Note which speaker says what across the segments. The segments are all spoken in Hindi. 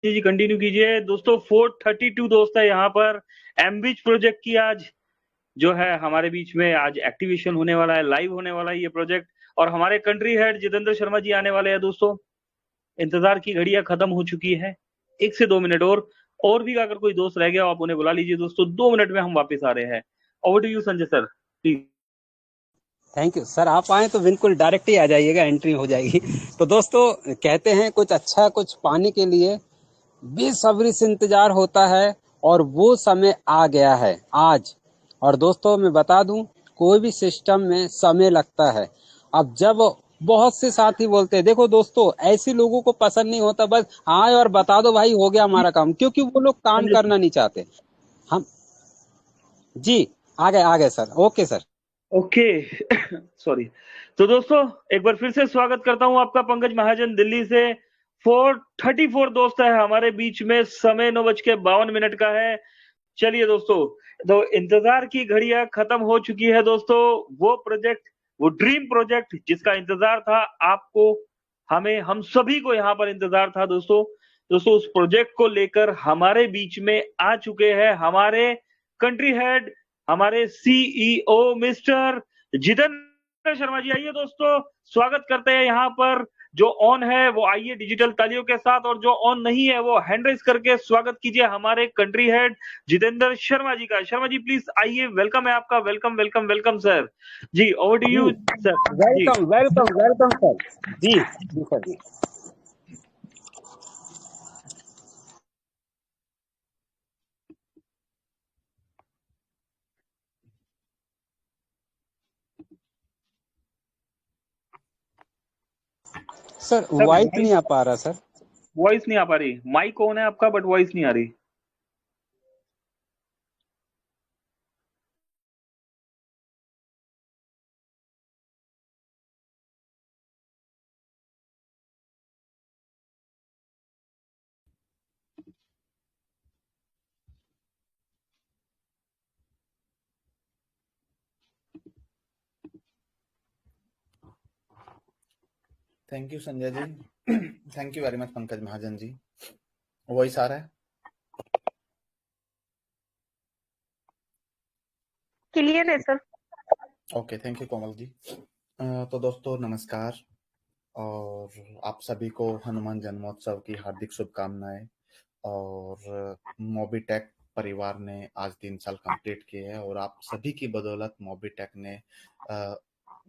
Speaker 1: जी कंटिन्यू कीजिए दोस्तों। 432 दोस्त है यहाँ पर। एमबीच प्रोजेक्ट की आज जो है हमारे बीच में आज एक्टिवेशन होने वाला है, लाइव होने वाला है ये प्रोजेक्ट। और हमारे कंट्री हेड जितेंद्र शर्मा जी आने वाले हैं दोस्तों। इंतजार की घड़ियां खत्म हो चुकी है। 1 से 2 मिनट और भी अगर कोई दोस्त रह गया आप उन्हें बुला लीजिए दोस्तों। 2 मिनट में हम वापस आ रहे हैं। Over to you Sanjay sir please.
Speaker 2: Thank you sir. आप आए तो बिल्कुल डायरेक्ट ही आ जाइएगा, एंट्री हो जाएगी। तो दोस्तों, कहते हैं कुछ अच्छा कुछ पाने के लिए बेसब्री से इंतजार होता है, और वो समय आ गया है आज। और दोस्तों, मैं बता दूं, कोई भी सिस्टम में समय लगता है। अब जब बहुत से साथी बोलते हैं, देखो दोस्तों, ऐसे लोगों को पसंद नहीं होता बस आए और बता दो भाई हो गया हमारा काम, क्योंकि वो लोग काम
Speaker 1: संजय
Speaker 2: करना नहीं चाहते। हम जी, आ गए sir. Okay sir.
Speaker 1: Okay sorry. तो दोस्तों एक बार फिर से स्वागत करता हूं आपका, पंकज महाजन दिल्ली से। 434 दोस्त है हमारे बीच में। समय 9:52 का है। चलिए दोस्तों, तो इंतजार की घड़ियां खत्म हो चुकी है दोस्तों। वो प्रोजेक्ट, वो ड्रीम प्रोजेक्ट जिसका इंतजार था आपको, हमें, हम सभी को यहाँ पर इंतजार था दोस्तों। दोस्तों उस प्रोजेक्ट को लेकर हमारे बीच में आ चुके हैं हमारे कंट्री हेड, हमारे सीईओ मिस्टर जितेंद्र शर्मा जी। आइए दोस्तों, स्वागत करते हैं यहाँ पर। जो ऑन है वो आइए डिजिटल तालियों के साथ, और जो ऑन नहीं है वो हैंड रेज करके स्वागत कीजिए हमारे कंट्री हेड जितेंद्र शर्मा जी का। शर्मा जी प्लीज आइए, वेलकम है आपका। Welcome welcome welcome sir. Ji over to
Speaker 2: ji,
Speaker 1: you sir. Ji
Speaker 2: welcome welcome welcome sir. Ji sir ji. Sir,
Speaker 1: sir
Speaker 2: voice
Speaker 1: voice,
Speaker 2: नहीं आ पा रहा सर।
Speaker 1: वॉइस नहीं आ पा रही। माइक ऑन है आपका बट वॉइस नहीं आ रही।
Speaker 3: Thank you Sanjay ji. Thank you very much Pankaj Mahajan ji. Voice आ रहा है?
Speaker 4: क्लियर है sir.
Speaker 3: Okay, thank you Komal ji. तो दोस्तों नमस्कार, और आप सभी को हनुमान जन्मोत्सव की हार्दिक शुभकामनाएं। और मोबीटेक परिवार ने आज 3 साल कंप्लीट किए हैं, और आप सभी की बदौलत मोबीटेक ने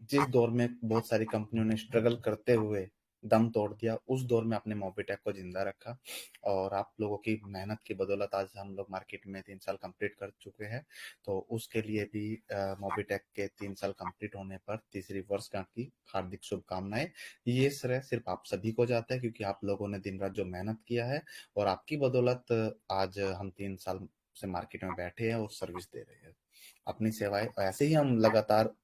Speaker 3: जिस दौर में बहुत सारी कंपनियों ने स्ट्रगल करते हुए दम तोड़ दिया, उस दौर में अपने मोबीटेक को जिंदा रखा। और आप लोगों की मेहनत की बदौलत आज हम लोग मार्केट में 3 साल कंप्लीट कर चुके हैं। तो उसके लिए भी मोबीटेक के 3 साल कंप्लीट होने पर तीसरी वर्षगांठ की हार्दिक शुभकामनाएं। ये श्रेय सिर्फ आप सभी को जाता है, क्योंकि आप लोगों ने दिन रात जो मेहनत किया है, और आपकी बदौलत आज हम 3 साल से मार्केट में बैठे हैं और सर्विस दे रहे हैं। अपनी सेवाएं ऐसे ही हम लगातार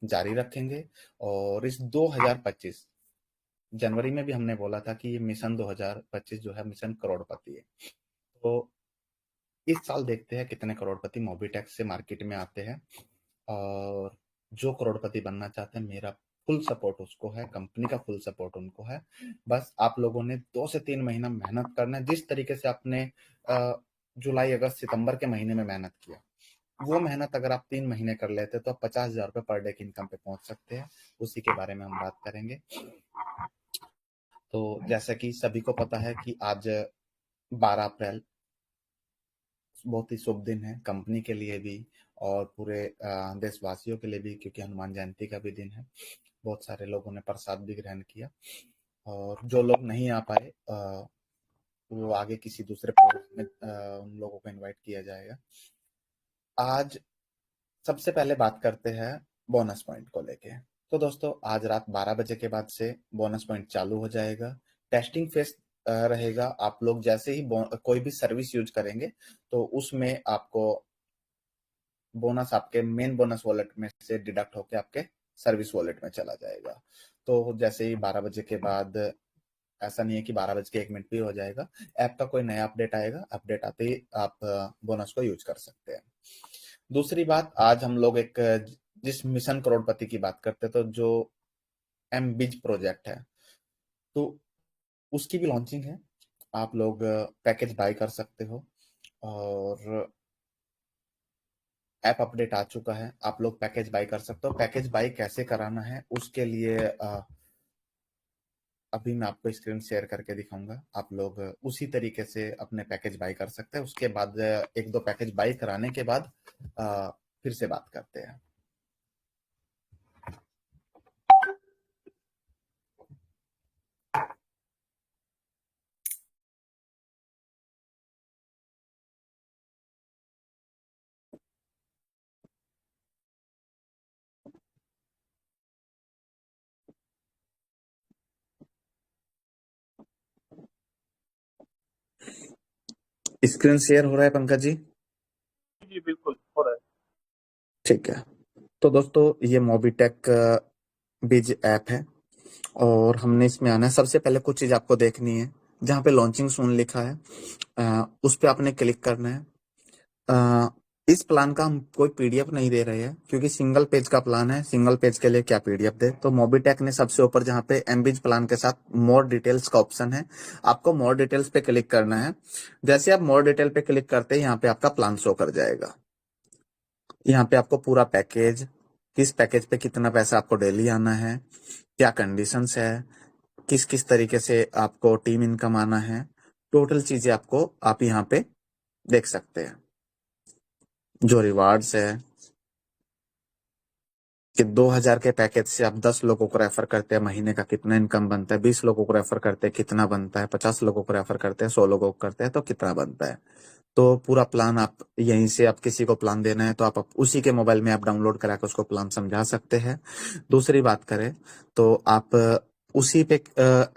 Speaker 3: जारी रखेंगे। और इस 2025 जनवरी में भी हमने बोला था कि ये मिशन 2025 जो है मिशन करोड़पति है। तो इस साल देखते हैं कितने करोड़पति मोबीटेक से मार्केट में आते हैं। और जो करोड़पति बनना चाहते हैं, मेरा फुल सपोर्ट उसको है, कंपनी का फुल सपोर्ट उनको है। बस आप लोगों ने 2 से 3 महीना मेहनत करना है। जिस तरीके से आपने जुलाई अगस्त सितंबर के महीने में मेहनत किया, वो मेहनत अगर आप 3 महीने कर लेते तो आप 50,000 रुपये पर डे की इनकम पे पहुंच सकते हैं। उसी के बारे में हम बात करेंगे। तो जैसा कि सभी को पता है कि आज 12 अप्रैल बहुत ही शुभ दिन है कंपनी के लिए भी, और पूरे देशवासियों के लिए भी, क्योंकि हनुमान जयंती का भी दिन है। बहुत सारे लोगों ने प्रसाद भी ग्रहण किया, और जो लोग नहीं आ पाए वो आगे किसी दूसरे प्रोग्राम में उन लोगों को इनवाइट किया जाएगा। आज सबसे पहले बात करते हैं बोनस पॉइंट को लेके। तो दोस्तों, आज रात 12 बजे के बाद से बोनस पॉइंट चालू हो जाएगा। टेस्टिंग फेस रहेगा। आप लोग जैसे ही कोई भी सर्विस यूज करेंगे, तो उसमें आपको बोनस आपके मेन बोनस वॉलेट में से डिडक्ट होकर आपके सर्विस वॉलेट में चला जाएगा। तो जैसे ही 12 बजे के बाद, ऐसा नहीं है कि 12 बज के 1 मिनट भी हो जाएगा, ऐप का कोई नया अपडेट आएगा, अपडेट आते ही आप बोनस को यूज कर सकते हैं। दूसरी बात, आज हम लोग एक जिस मिशन करोड़पति की बात करते हैं, तो जो एमबीज प्रोजेक्ट है, तो उसकी भी लॉन्चिंग है। आप लोग पैकेज बाय कर सकते हो और ऐप अपडेट आ चुका है, आप लोग पैकेज बाय कर सकते हो। पैकेज बाय कैसे कराना है उसके लिए अभी मैं आपको स्क्रीन शेयर करके दिखाऊंगा। आप लोग उसी तरीके से अपने पैकेज बाय कर सकते हैं। उसके बाद एक दो पैकेज बाय कराने के बाद फिर से बात करते हैं। स्क्रीन शेयर हो रहा है पंकज जी?
Speaker 1: जी बिल्कुल हो रहा है।
Speaker 3: ठीक है। तो दोस्तों ये मोबीटेक बिज ऐप है और हमने इसमें आना है। सबसे पहले कुछ चीज आपको देखनी है। जहाँ पे लॉन्चिंग सून लिखा है उस पे आपने क्लिक करना है। अ, इस प्लान का हम कोई पीडीएफ नहीं दे रहे हैं क्योंकि सिंगल पेज का प्लान है। सिंगल पेज के लिए क्या पीडीएफ दे। तो मोबीटेक ने सबसे ऊपर जहाँ पे एमबीज प्लान के साथ मोर डिटेल्स का ऑप्शन है, आपको मोर डिटेल्स पे क्लिक करना है। जैसे आप मोर डिटेल पे क्लिक करते हैं यहाँ पे आपका प्लान शो कर जाएगा। यहाँ पे आपको पूरा पैकेज, किस पैकेज पे कितना पैसा आपको डेली आना है, क्या कंडीशंस है, किस किस तरीके से आपको टीम इनकम आना है, टोटल चीजें आपको आप यहाँ पे देख सकते हैं। जो रिवार्ड्स है कि 2000 के पैकेज से आप 10 लोगों को रेफर करते हैं, महीने का कितना इनकम बनता है, 20 लोगों को रेफर करते हैं कितना बनता है, 50 लोगों को रेफर करते हैं, 100 लोगों को करते हैं तो कितना बनता है। तो पूरा प्लान आप यहीं से, आप किसी को प्लान देना है तो आप उसी के मोबाइल में आप डाउनलोड करा के उसको प्लान समझा सकते हैं। दूसरी बात करें तो आप उसी पे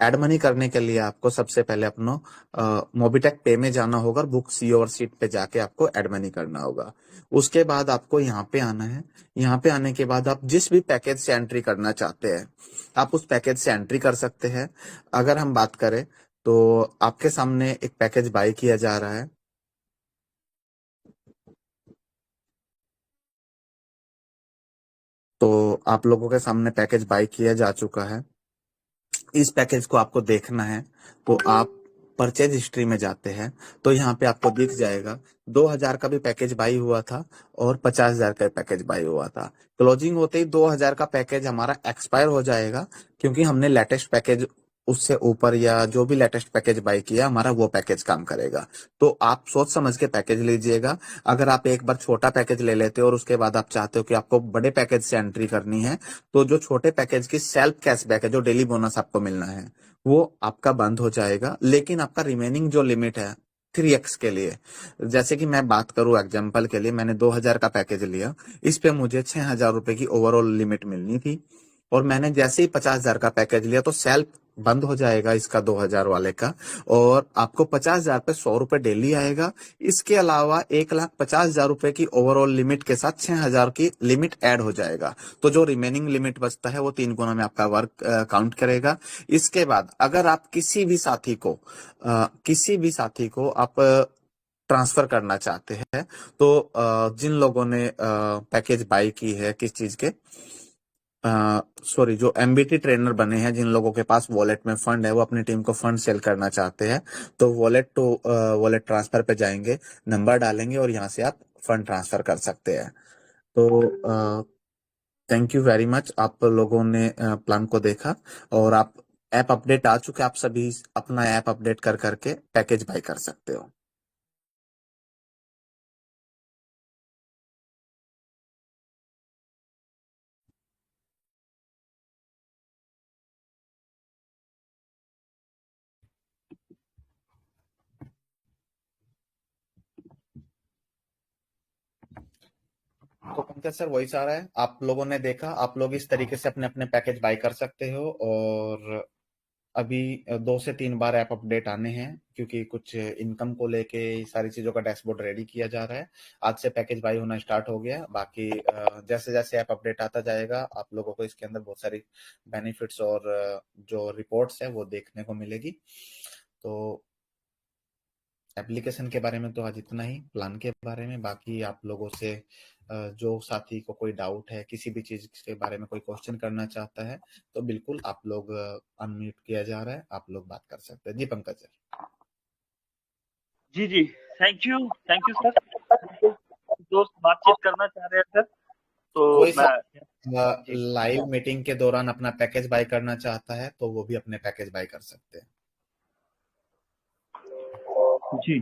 Speaker 3: एड मनी करने के लिए आपको सबसे पहले अपनो मोबिटेक पे में जाना होगा और बुक सी ओवर सीट पे जाके आपको एड मनी करना होगा। उसके बाद आपको यहाँ पे आना है। यहाँ पे आने के बाद आप जिस भी पैकेज से एंट्री करना चाहते हैं आप उस पैकेज से एंट्री कर सकते हैं। अगर हम बात करें तो आपके सामने एक पैकेज बाय किया जा रहा है। तो आप लोगों के सामने पैकेज बाय किया जा चुका है। इस पैकेज को आपको देखना है तो आप परचेज हिस्ट्री में जाते हैं तो यहाँ पे आपको दिख जाएगा 2000 का भी पैकेज बाई हुआ था और 50,000 का पैकेज बाई हुआ था। क्लोजिंग होते ही 2000 का पैकेज हमारा एक्सपायर हो जाएगा क्योंकि हमने लेटेस्ट पैकेज उससे ऊपर या जो भी लेटेस्ट पैकेज बाई किया हमारा वो पैकेज काम करेगा। तो आप सोच समझ के पैकेज लीजिएगा। अगर आप एक बार छोटा पैकेज ले लेते हो और उसके बाद आप चाहते हो कि आपको बड़े पैकेज से एंट्री करनी है तो जो छोटे पैकेज की सेल्फ कैशबैक है, जो डेली बोनस आपको मिलना है, वो आपका बंद हो जाएगा। लेकिन आपका रिमेनिंग जो लिमिट है 3x के लिए, जैसे कि मैं बात करूं एग्जांपल के लिए, मैंने 2000 का पैकेज लिया, इस पे मुझे 6000 रुपए की ओवरऑल लिमिट मिलनी थी और मैंने जैसे ही 50,000 का पैकेज लिया तो सेल्फ बंद हो जाएगा इसका 2000 वाले का और आपको 50,000 पे 100 रुपए डेली आएगा। इसके अलावा 1,50,000 रुपए की ओवरऑल लिमिट के साथ 6,000 की लिमिट ऐड हो जाएगा। तो जो रिमेनिंग लिमिट बचता है वो 3 गुना में आपका वर्क काउंट करेगा। इसके बाद अगर आप किसी भी साथी को आप ट्रांसफर करना चाहते हैं तो जिन लोगों ने पैकेज बाई की है किस चीज के, सॉरी, जो एमबीटी ट्रेनर बने हैं, जिन लोगों के पास वॉलेट में फंड है वो अपनी टीम को फंड सेल करना चाहते हैं तो वॉलेट टू वॉलेट ट्रांसफर पे जाएंगे, नंबर डालेंगे और यहाँ से आप फंड ट्रांसफर कर सकते हैं। तो थैंक यू वेरी मच, आप लोगों ने प्लान को देखा और आप ऐप अपडेट आ चुके, आप सभी अपना ऐप अपडेट कर करके पैकेज बाय कर सकते हो। तो पंकज सर वॉइस आ रहा है, आप लोगों ने देखा, आप लोग इस तरीके से अपने अपने पैकेज बाय कर सकते हो। और अभी 2 से 3 बार ऐप अपडेट आने हैं क्योंकि कुछ इनकम को लेके सारी चीजों का डैशबोर्ड रेडी किया जा रहा है। आज से पैकेज बाई होना स्टार्ट हो गया। बाकी जैसे जैसे ऐप अपडेट आता जाएगा आप लोगों को इसके अंदर बहुत सारी बेनिफिट्स और जो रिपोर्ट्स है वो देखने को मिलेगी। तो एप्लीकेशन के बारे में तो आज इतना ही, प्लान के बारे में बाकी आप लोगों से जो साथी को कोई डाउट है, किसी भी चीज के बारे में कोई क्वेश्चन करना चाहता है तो बिल्कुल आप लोग अनम्यूट किया जा रहा है, आप लोग बात कर सकते हैं। जी पंकज सर।
Speaker 1: जी जी, थैंक यू सर। दोस्त बातचीत करना चाह रहे हैं सर, तो
Speaker 3: कोई
Speaker 1: मैं जी
Speaker 3: लाइव मीटिंग के दौरान अपना पैकेज बाय करना चाहता है तो वो भी अपने पैकेज बाय कर सकते हैं।
Speaker 1: जी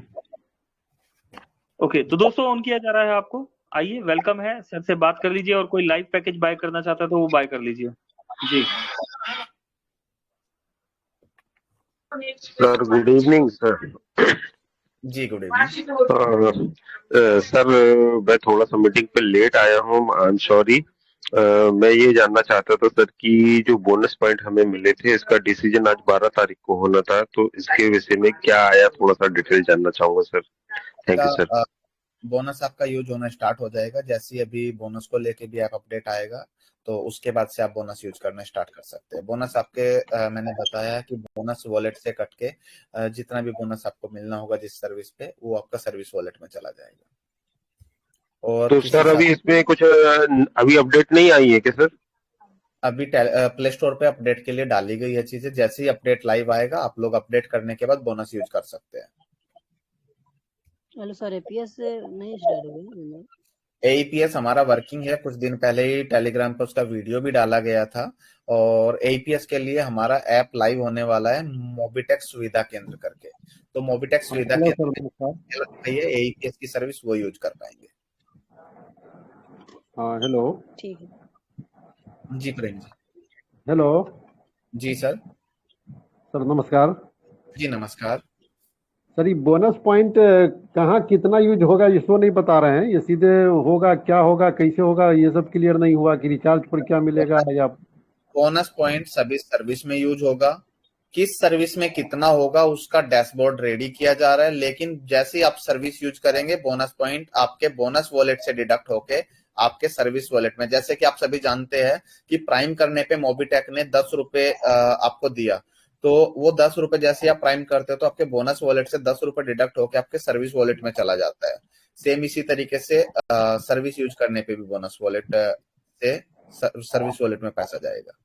Speaker 1: ओके, तो दोस्तों ऑन किया जा रहा है आपको। आइए, वेलकम है, सर से बात कर लीजिए, और कोई लाइव पैकेज बाय करना चाहता है तो वो बाय कर लीजिए। जी
Speaker 5: सर गुड इवनिंग सर।
Speaker 3: जी गुड इवनिंग।
Speaker 5: सर मैं थोड़ा सा मीटिंग पे लेट आया हूँ, आई एम सॉरी। मैं ये जानना चाहता था सर कि जो बोनस पॉइंट हमें मिले थे इसका डिसीजन आज 12 तारीख को होना था, तो इसके विषय में क्या आया थोड़ा सा डिटेल जानना चाहूंगा sir. Thank you sir.
Speaker 3: Bonus आपका यूज होना स्टार्ट हो जाएगा जैसे ही अभी बोनस को लेके भी आप अपडेट आएगा, तो उसके बाद से आप बोनस यूज करना स्टार्ट कर सकते हैं। बोनस आपके मैंने बताया कि बोनस वॉलेट से कट के जितना भी बोनस आपको मिलना होगा जिस सर्विस पे, वो आपका सर्विस वॉलेट में चला जाएगा। और
Speaker 5: तो
Speaker 3: किसी
Speaker 5: सर अभी
Speaker 3: साथ
Speaker 5: इसमें कुछ अभी अपडेट नहीं आई है क्या सर?
Speaker 3: अभी प्ले स्टोर पे अपडेट के लिए डाली गई है चीजें, जैसे ही अपडेट लाइव आएगा आप लोग अपडेट करने के बाद बोनस यूज कर सकते हैं।
Speaker 6: हेलो सर, एपीएस नहीं स्टार्ट हो गया?
Speaker 3: एईपीएस हमारा वर्किंग है, कुछ दिन पहले ही टेलीग्राम पर उसका वीडियो भी डाला गया था। और एईपीएस के लिए हमारा ऐप लाइव होने वाला है मोबिटेक सुविधा केंद्र करके। तो मोबिटेक सुविधा
Speaker 7: हेलो सर,
Speaker 3: केंद्र
Speaker 7: नमस्कार।
Speaker 3: में एईपीएस की सर्विस वो यूज कर पाएंगे।
Speaker 7: हाँ हेलो।
Speaker 6: ठीक है।
Speaker 3: जी प्रेम जी।
Speaker 7: हेलो
Speaker 3: जी सर।
Speaker 7: सर, नमस्कार।
Speaker 3: जी नमस्कार।
Speaker 7: सर, ये बोनस पॉइंट कहाँ कितना यूज होगा इसको नहीं बता रहे हैं। ये सीधे होगा, क्या होगा, कैसे होगा, ये सब क्लियर नहीं हुआ कि रिचार्ज पर क्या मिलेगा या
Speaker 3: बोनस पॉइंट सभी सर्विस में यूज होगा, किस सर्विस में कितना होगा उसका डैशबोर्ड रेडी किया जा रहा है। लेकिन जैसे ही आप सर्विस यूज करेंगे बोनस पॉइंट आपके बोनस वॉलेट से डिडक्ट होके आपके सर्विस वॉलेट में, जैसे कि आप सभी जानते हैं कि प्राइम करने पे मोबिटेक ने 10 रुपए आपको दिया, तो वो 10 रुपए जैसे आप प्राइम करते हो तो आपके बोनस वॉलेट से 10 रुपए डिडक्ट होके आपके सर्विस वॉलेट में चला जाता है। सेम इसी तरीके से सर्विस यूज करने पे भी बोनस वॉलेट से सर्विस वॉलेट में पैसा जाएगा।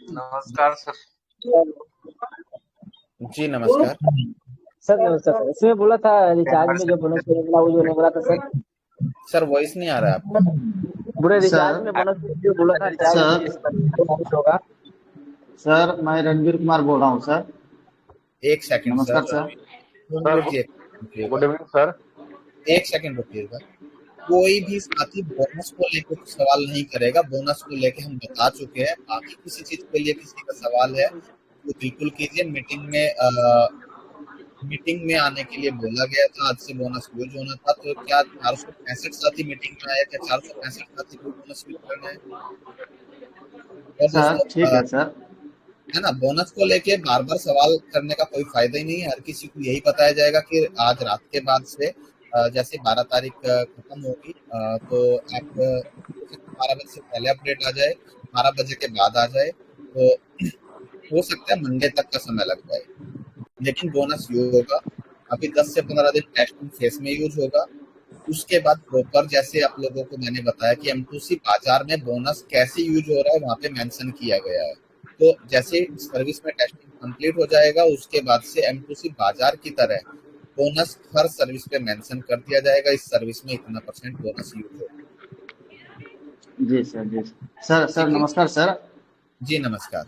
Speaker 8: नमस्कार सर।
Speaker 3: जी नमस्कार।
Speaker 6: सर नमस्कार सर, इसमें बोला था रिचार्ज में जो बोनस मिलेगा वो जो नहीं बोला था सर।
Speaker 3: सर वॉइस नहीं आ रहा है आपका।
Speaker 6: पूरे रिचार्ज में बोनस जो बोला था रिचार्ज में इस पर बोनस होगा।
Speaker 8: सर मैं रणवीर कुमार बोल रहा हूँ सर।
Speaker 3: एक सेकंड
Speaker 8: नमस्कार
Speaker 3: sir.
Speaker 8: Sir. Good evening sir.
Speaker 3: एक सेकंड रुकिएगा। कोई भी साथी बोनस को लेकर कुछ सवाल नहीं करेगा, बोनस को लेके हम बता चुके हैं। बाकी किसी चीज के लिए किसी का सवाल है तो बिल्कुल कीजिए। मीटिंग में आने के लिए बोला गया था, आज से बोनस यूज होना था, तो क्या 465 साथी मीटिंग में आए? क्या 465 साथी को बोनस यूज करना है? और
Speaker 8: सर
Speaker 3: दोस्तों
Speaker 8: ठीक है सर।
Speaker 3: है ना, बोनस को लेके बार बार सवाल करने का कोई फायदा ही नहीं है। हर किसी को यही बताया जाएगा कि आज रात के बाद से जैसे 12 तारीख खत्म होगी तो आप 12 बजे से पहले अपडेट आ जाए, 12 बजे के बाद आ जाए, तो हो सकता है मंडे तक का समय लग जाए। लेकिन बोनस यूज होगा। अभी 10 से 15 दिन टेस्टिंग फेस में यूज होगा। उसके बाद प्रॉपर जैसे आप लोगों को मैंने बताया कि M2C बाजार में बोनस कैसे यूज हो रहा है वहां पे मेंशन किया गया है। तो जैसे सर्विस में टेस्टिंग कंप्लीट हो जाएगा उसके बाद से M2C बाजार की तरह बोनस हर सर्विस पे मेंशन कर दिया जाएगा, इस सर्विस में इतना % बोनस यूज होगा।
Speaker 8: जी सर। जी सर। सर नमस्कार सर।
Speaker 3: जी नमस्कार।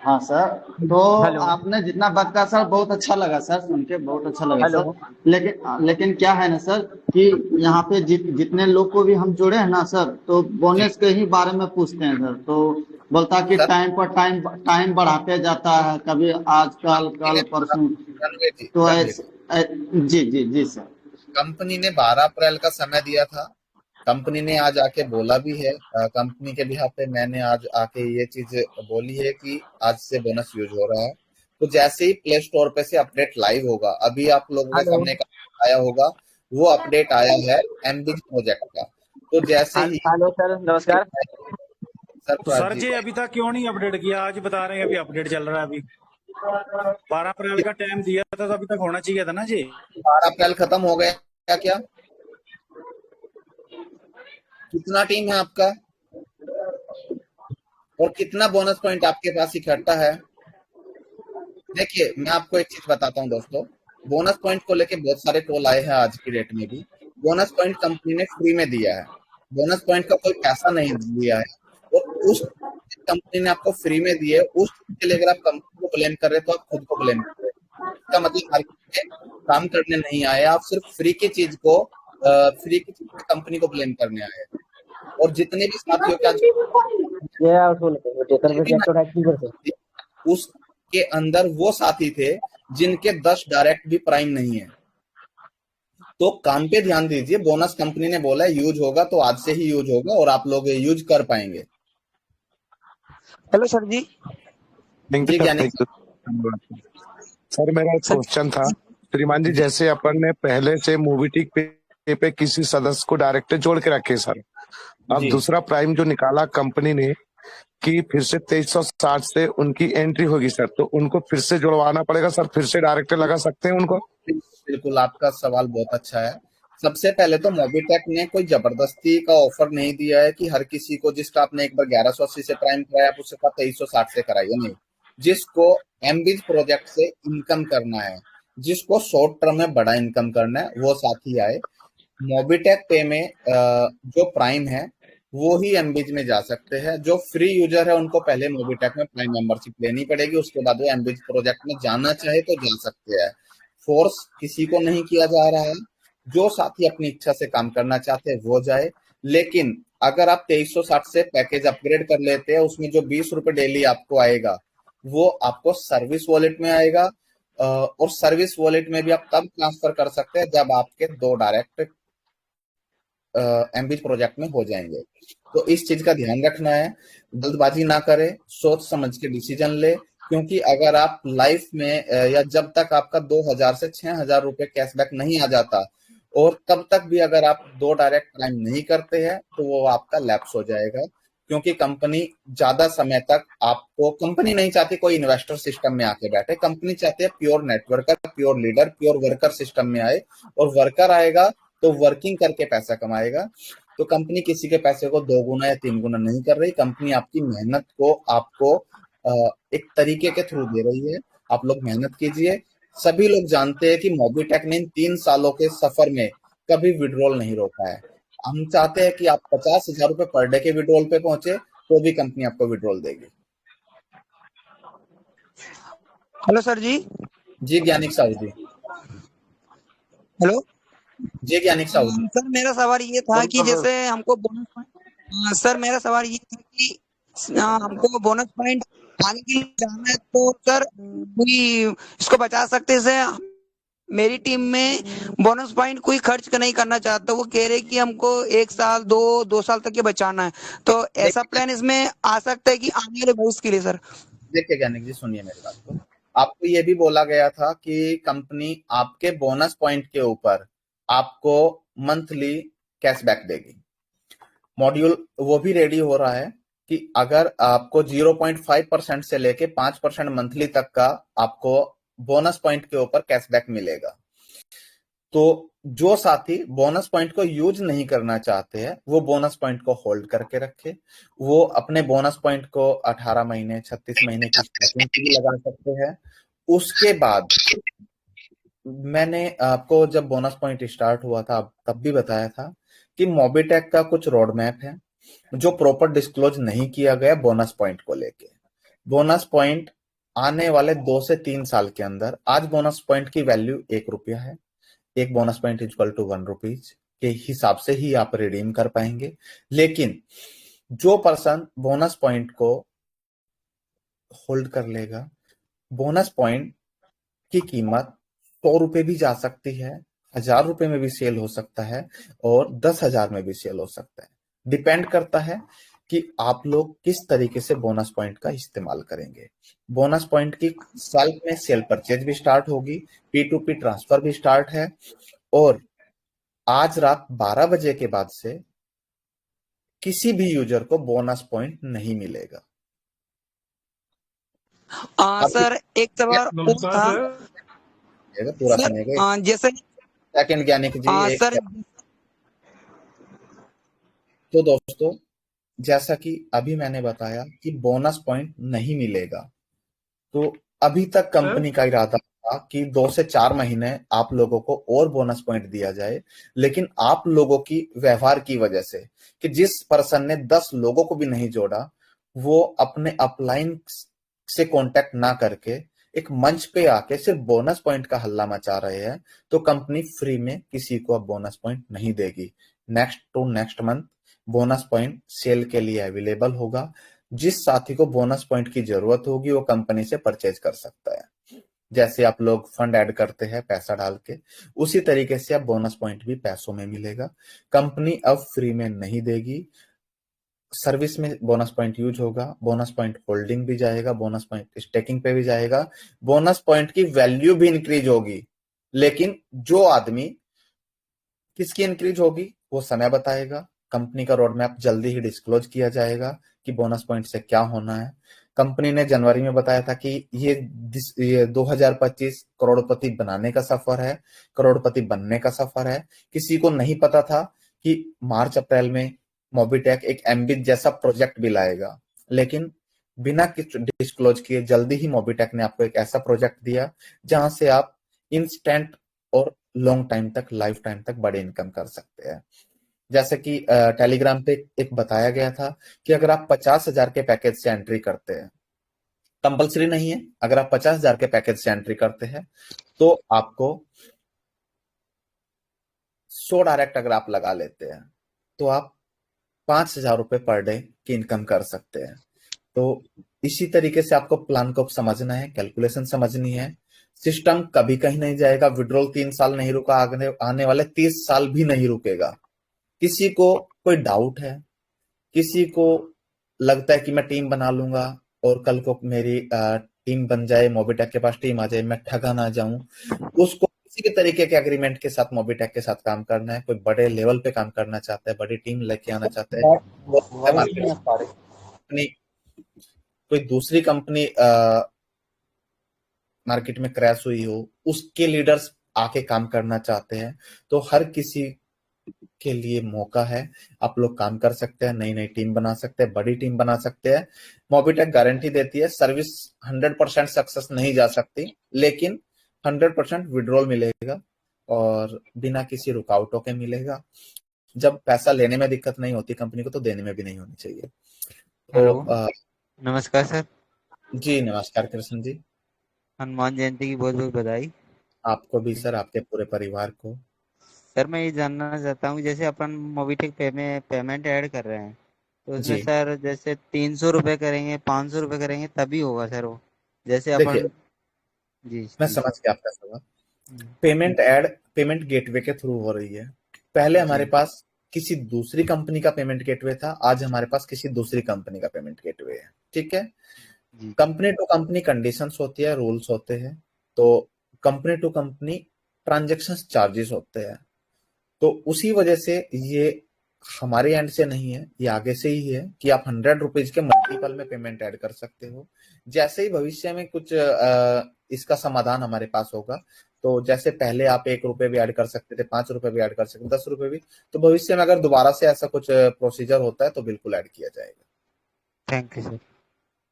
Speaker 8: हाँ सर, तो
Speaker 6: हेलो
Speaker 8: आपने जितना बात कहा सर बहुत अच्छा लगा सर, सुन के बहुत अच्छा लगा
Speaker 6: हेलो।
Speaker 8: सर। लेकिन क्या है ना सर कि यहाँ पे जितने लोग को भी हम जोड़े हैं ना सर, तो
Speaker 3: जी
Speaker 8: बोनस के ही बारे में पूछते हैं सर। तो बोलता कि
Speaker 3: सर,
Speaker 8: टाइम पर टाइम बढ़ाते जाता है, कभी आजकल कल परसों। तो
Speaker 3: रणवीर जी,
Speaker 8: जी जी जी सर।
Speaker 3: कंपनी ने 12 अप्रैल का समय दिया था। कंपनी ने आज आके बोला भी है, कंपनी के बिहाफ पे मैंने आज आके ये चीज बोली है कि आज से बोनस यूज हो रहा है। तो जैसे ही प्ले स्टोर पे से अपडेट लाइव होगा, अभी आप लोगों के
Speaker 6: हेलो
Speaker 3: सामने एक आया होगा, वो अपडेट आया है एमबीजी प्रोजेक्ट का। तो जैसे ही
Speaker 6: हेलो सर, नमस्कार।
Speaker 3: सर
Speaker 9: तो सर जी अभी तक क्यों नहीं अपडेट किया? आज बता रहे हैं अभी अपडेट चल रहा है अभी। 12 अप्रैल का टाइम दिया था तो अभी तक होना चाहिए था ना जी।
Speaker 3: 12 अप्रैल खत्म हो गया क्या? कितना टीम है आपका और कितना बोनस पॉइंट आपके पास इकट्ठा है? देखिए, मैं आपको एक चीज बताता हूँ दोस्तों, बोनस पॉइंट को लेके बहुत सारे कॉल आए हैं आज की डेट में भी। बोनस पॉइंट कंपनी ने फ्री में दिया है, बोनस पॉइंट का कोई पैसा नहीं दिया है, और उस कंपनी ने आपको फ्री में दिए, उस चीज के लिए अगर आप कंपनी को ब्लेम कर रहे हो तो आप खुद को ब्लेम कर रहे हो। इसका मतलब हर किसी के काम करने नहीं आए, आप सिर्फ फ्री की चीज पे कंपनी को ब्लेम करने आए। और जितने भी साथियों का उसके अंदर वो साथी थे जिनके 10 डायरेक्ट भी प्राइम नहीं है। तो काम पे ध्यान दीजिए, बोनस कंपनी ने बोला है यूज होगा तो आज से ही यूज होगा और आप लोग यूज कर पाएंगे।
Speaker 10: हेलो सर जी।
Speaker 3: जी ज्ञानी
Speaker 11: सर मेरा एक क्वेश्चन था श्रीमान जी, जैसे अपन ने पहले से मूवीटिक पे किसी सदस्य को डायरेक्टर जोड़ के रखे सर, अब
Speaker 3: जी।
Speaker 11: दूसरा प्राइम जो निकाला कंपनी ने कि फिर से 2360 से उनकी एंट्री होगी सर, तो उनको फिर से जुड़वाना पड़ेगा सर, फिर से डायरेक्टर लगा सकते हैं उनको?
Speaker 3: बिल्कुल, आपका सवाल बहुत अच्छा है। सबसे पहले तो मोबीटेक ने कोई जबरदस्ती का ऑफर नहीं दिया है कि हर किसी को, जिसका आपने एक बार 1180 से प्राइम कराया आप उसके बाद 2360 से कराइए, नहीं। जिसको एमबीज प्रोजेक्ट से इनकम करना है, जिसको शॉर्ट टर्म में बड़ा इनकम करना है, वो साथी आए। मोबीटेक पे में जो प्राइम है वो ही एमबीज में जा सकते हैं। जो फ्री यूजर है उनको पहले मोबीटेक में प्राइम मेंबरशिप लेनी पड़ेगी, उसके बाद वो एमबीज प्रोजेक्ट में जाना चाहे तो जा सकते हैं। फोर्स किसी को नहीं किया जा रहा है, जो साथी अपनी इच्छा से काम करना चाहते हैं वो जाए। लेकिन अगर आप 2360 से पैकेज अपग्रेड कर लेते हैं, उसमें जो 20 रुपए डेली आपको आएगा वो आपको सर्विस वॉलेट में आएगा, और सर्विस वॉलेट में भी आप तब ट्रांसफर कर सकते हैं जब आपके 2 डायरेक्ट एमबीज प्रोजेक्ट में हो जाएंगे। तो इस चीज का ध्यान रखना है, जल्दबाजी ना करें, सोच समझ के डिसीजन ले। क्योंकि अगर आप लाइफ में या जब तक आपका 2000 से 6000 रुपए कैशबैक नहीं आ जाता और तब तक भी अगर आप 2 डायरेक्ट क्लाइम नहीं करते हैं तो वो आपका लैप्स हो जाएगा। क्योंकि कंपनी ज्यादा समय तक आपको, कंपनी नहीं चाहती कोई इन्वेस्टर सिस्टम में आके बैठे, कंपनी चाहती है pure networker, pure leader, pure worker system में आए। और वर्कर आएगा तो वर्किंग करके पैसा कमाएगा। तो कंपनी किसी के पैसे को 2 गुना या 3 गुना नहीं कर रही, कंपनी आपकी मेहनत को आपको एक तरीके के थ्रू दे रही है। आप लोग मेहनत कीजिए। सभी लोग जानते हैं कि मोबीटेक ने 3 सालों के सफर में कभी विड्रॉल नहीं रोका है। हम चाहते हैं कि आप 50,000 रुपए पर डे के विड्रॉल पे पहुंचे तो भी कंपनी आपको विड्रॉल देगी।
Speaker 10: हेलो सर जी।
Speaker 3: जी ज्ञानिक साहू जी।
Speaker 10: हेलो
Speaker 3: जी ज्ञानिक साहू जी।
Speaker 10: सर मेरा सवाल ये था कि जैसे हमको बोनस, सर मेरा सवाल ये था कि हमको बोनस पॉइंट आने के लिए जाना है तो सर कोई इसको बचा सकते हैं? जैसे मेरी टीम में बोनस पॉइंट कोई खर्च नहीं करना चाहता, वो कह रहे कि हमको 1 साल 2 साल तक के बचाना है, तो ऐसा प्लान इसमें आ सकता है कि आने वाले भविष्य के लिए? सर
Speaker 3: देखिए ज्ञानिक जी, सुनिए मेरी बात को। आपको ये भी बोला गया था कि कंपनी आपके बोनस पॉइंट के ऊपर आपको मंथली कैशबैक देगी। मॉड्यूल वो भी रेडी हो रहा है कि अगर आपको 0.5% से लेके 5% मंथली तक का आपको बोनस पॉइंट के ऊपर कैशबैक मिलेगा। तो जो साथी बोनस पॉइंट को यूज नहीं करना चाहते हैं वो बोनस पॉइंट को होल्ड करके रखे। वो अपने बोनस पॉइंट को 18 महीने 36 महीने की स्टार्टिंग भी लगा सकते हैं। उसके बाद मैंने आपको जब बोनस पॉइंट स्टार्ट हुआ था तब भी बताया था कि मोबीटेक का कुछ रोड मैप है जो प्रॉपर डिस्क्लोज नहीं किया गया बोनस पॉइंट को लेके। बोनस पॉइंट आने वाले 2 से 3 साल के अंदर, आज बोनस पॉइंट की वैल्यू 1 रुपया है, 1 bonus point equal to 1 rupees के हिसाब से ही आप रिडीम कर पाएंगे। लेकिन जो पर्सन बोनस पॉइंट को होल्ड कर लेगा, बोनस पॉइंट की कीमत 100 रुपए भी जा सकती है, 1000 रुपए में भी सेल हो सकता है और 10,000 में भी सेल हो सकता है। डिपेंड करता है कि आप लोग किस तरीके से बोनस पॉइंट का इस्तेमाल करेंगे। बोनस पॉइंट की साल में सेल परचेज भी स्टार्ट होगी, P2P ट्रांसफर भी स्टार्ट है, और आज रात 12 बजे के बाद से किसी भी यूजर को बोनस पॉइंट नहीं मिलेगा।
Speaker 10: सर एक सवाल और था
Speaker 3: पूरा
Speaker 10: सर।
Speaker 3: सुनिएगा।
Speaker 10: जैसे
Speaker 3: सेकंड ज्ञानिक जी एक
Speaker 10: सर
Speaker 3: तो दोस्तों, जैसा कि अभी मैंने बताया कि बोनस पॉइंट नहीं मिलेगा, तो अभी तक कंपनी का इरादा था कि 2 से 4 महीने आप लोगों को और बोनस पॉइंट दिया जाए, लेकिन आप लोगों की व्यवहार की वजह से कि जिस पर्सन ने 10 लोगों को भी नहीं जोड़ा, वो अपने अपलाइन से कांटेक्ट ना करके एक मंच पे आके सिर्फ बोनस पॉइंट का हल्ला मचा रहे हैं, तो कंपनी फ्री में किसी को अब बोनस पॉइंट नहीं देगी। Next to next month bonus point sale के लिए अवेलेबल होगा। जिस साथी को बोनस पॉइंट की जरूरत होगी वो कंपनी से परचेज कर सकता है। जैसे आप लोग फंड ऐड करते हैं पैसा डाल के, उसी तरीके से अब बोनस पॉइंट भी पैसों में मिलेगा। कंपनी अब फ्री में नहीं देगी, सर्विस में बोनस पॉइंट यूज होगा, बोनस पॉइंट होल्डिंग भी जाएगा, बोनस पॉइंट स्टेकिंग पे भी जाएगा, बोनस पॉइंट की वैल्यू भी इंक्रीज होगी। लेकिन जो आदमी किसकी इंक्रीज होगी वो समय बताएगा। कंपनी का रोड मैप जल्दी ही डिस्क्लोज किया जाएगा कि बोनस पॉइंट से क्या होना है। कंपनी ने जनवरी में बताया था कि ये 2025 करोड़पति बनाने का सफर है, करोड़पति बनने का सफर है। किसी को नहीं पता था कि मार्च अप्रैल में मोबीटेक एक एमबीट जैसा प्रोजेक्ट भी लाएगा, लेकिन बिना डिस्क्लोज किए जल्दी ही मोबीटेक ने आपको एक ऐसा प्रोजेक्ट दिया जहां से आप इंस्टेंट और लॉन्ग टाइम तक, लाइफ टाइम तक बड़ी इनकम कर सकते हैं। जैसे कि टेलीग्राम पे एक बताया गया था कि अगर आप 50,000 के पैकेज से एंट्री करते हैं, कंपल्सरी नहीं है, अगर आप 50,000 के पैकेज से एंट्री करते हैं तो आपको 100 डायरेक्ट अगर आप लगा लेते हैं तो आप 5,000 रुपए पर डे की इनकम कर सकते हैं। तो इसी तरीके से आपको प्लान को समझना है, कैलकुलेशन समझनी है। सिस्टम कभी कहीं नहीं जाएगा। विड्रॉल 3 साल नहीं रुका, आने वाले 30 साल भी नहीं रुकेगा। किसी को कोई डाउट है, किसी को लगता है कि मैं टीम बना लूंगा और कल को मेरी टीम बन जाए, मोबीटेक के पास टीम आ जाए, मैं ठगा ना जाऊं, उसको किसी भी तरीके के एग्रीमेंट के साथ मोबीटेक के साथ काम करना है। कोई बड़े लेवल पे काम करना चाहता है, बड़ी टीम लेके आना चाहता है, अपनी कोई दूसरी कंपनी मार्केट में क्रैश हुई हो, उसके लीडर्स आके काम करना चाहते हैं, तो हर किसी के लिए मौका है। आप लोग काम कर सकते हैं, नई नई टीम बना सकते हैं, बड़ी टीम बना सकते हैं। मोबीटेक गारंटी देती है सर्विस 100% सक्सेस नहीं जा सकती, लेकिन 100% विड्रॉल मिलेगा और बिना किसी रुकावटों के मिलेगा। जब पैसा लेने में दिक्कत नहीं होती कंपनी को, तो देने में भी नहीं होनी चाहिए।
Speaker 12: हेलो, नमस्कार सर।
Speaker 3: जी नमस्कार कृष्ण जी।
Speaker 12: हनुमान जयंती की बहुत बहुत बधाई।
Speaker 3: आपको भी सर, आपके पूरे परिवार को।
Speaker 12: सर मैं ये जानना चाहता हूँ, जैसे अपन मोबीटेक पे में पेमेंट ऐड कर रहे हैं, तो उसमें
Speaker 3: जी
Speaker 12: सर जैसे 300 रुपए करेंगे, 500 रुपए करेंगे तभी होगा सर वो, जैसे
Speaker 3: देखिए,
Speaker 12: अपन जी
Speaker 3: मैं
Speaker 12: जी
Speaker 3: समझ गया आपका सवाल। पेमेंट गेटवे के थ्रू हो रही है। पहले हमारे
Speaker 12: जी
Speaker 3: पास किसी दूसरी कंपनी का पेमेंट गेटवे था, आज हमारे पास किसी दूसरी कंपनी का पेमेंट गेटवे है। ठीक है,
Speaker 12: जी
Speaker 3: कंपनी टू कंपनी कंडीशंस होती है, रूल्स होते हैं, तो company to company transaction charges होते हैं। तो उसी वजह से ये हमारे एंड से नहीं है, ये आगे से ही है कि आप 100 रुपीज के मल्टीपल में पेमेंट ऐड कर सकते हो। जैसे ही भविष्य में कुछ इसका समाधान हमारे पास होगा, तो जैसे पहले आप 1 रुपए भी ऐड कर सकते थे, 5 रुपए भी ऐड कर सकते थे, 10 रुपए भी, तो भविष्य में अगर दोबारा से ऐसा कुछ प्रोसीजर होता है तो बिल्कुल ऐड किया जाएगा।
Speaker 12: Thank you sir.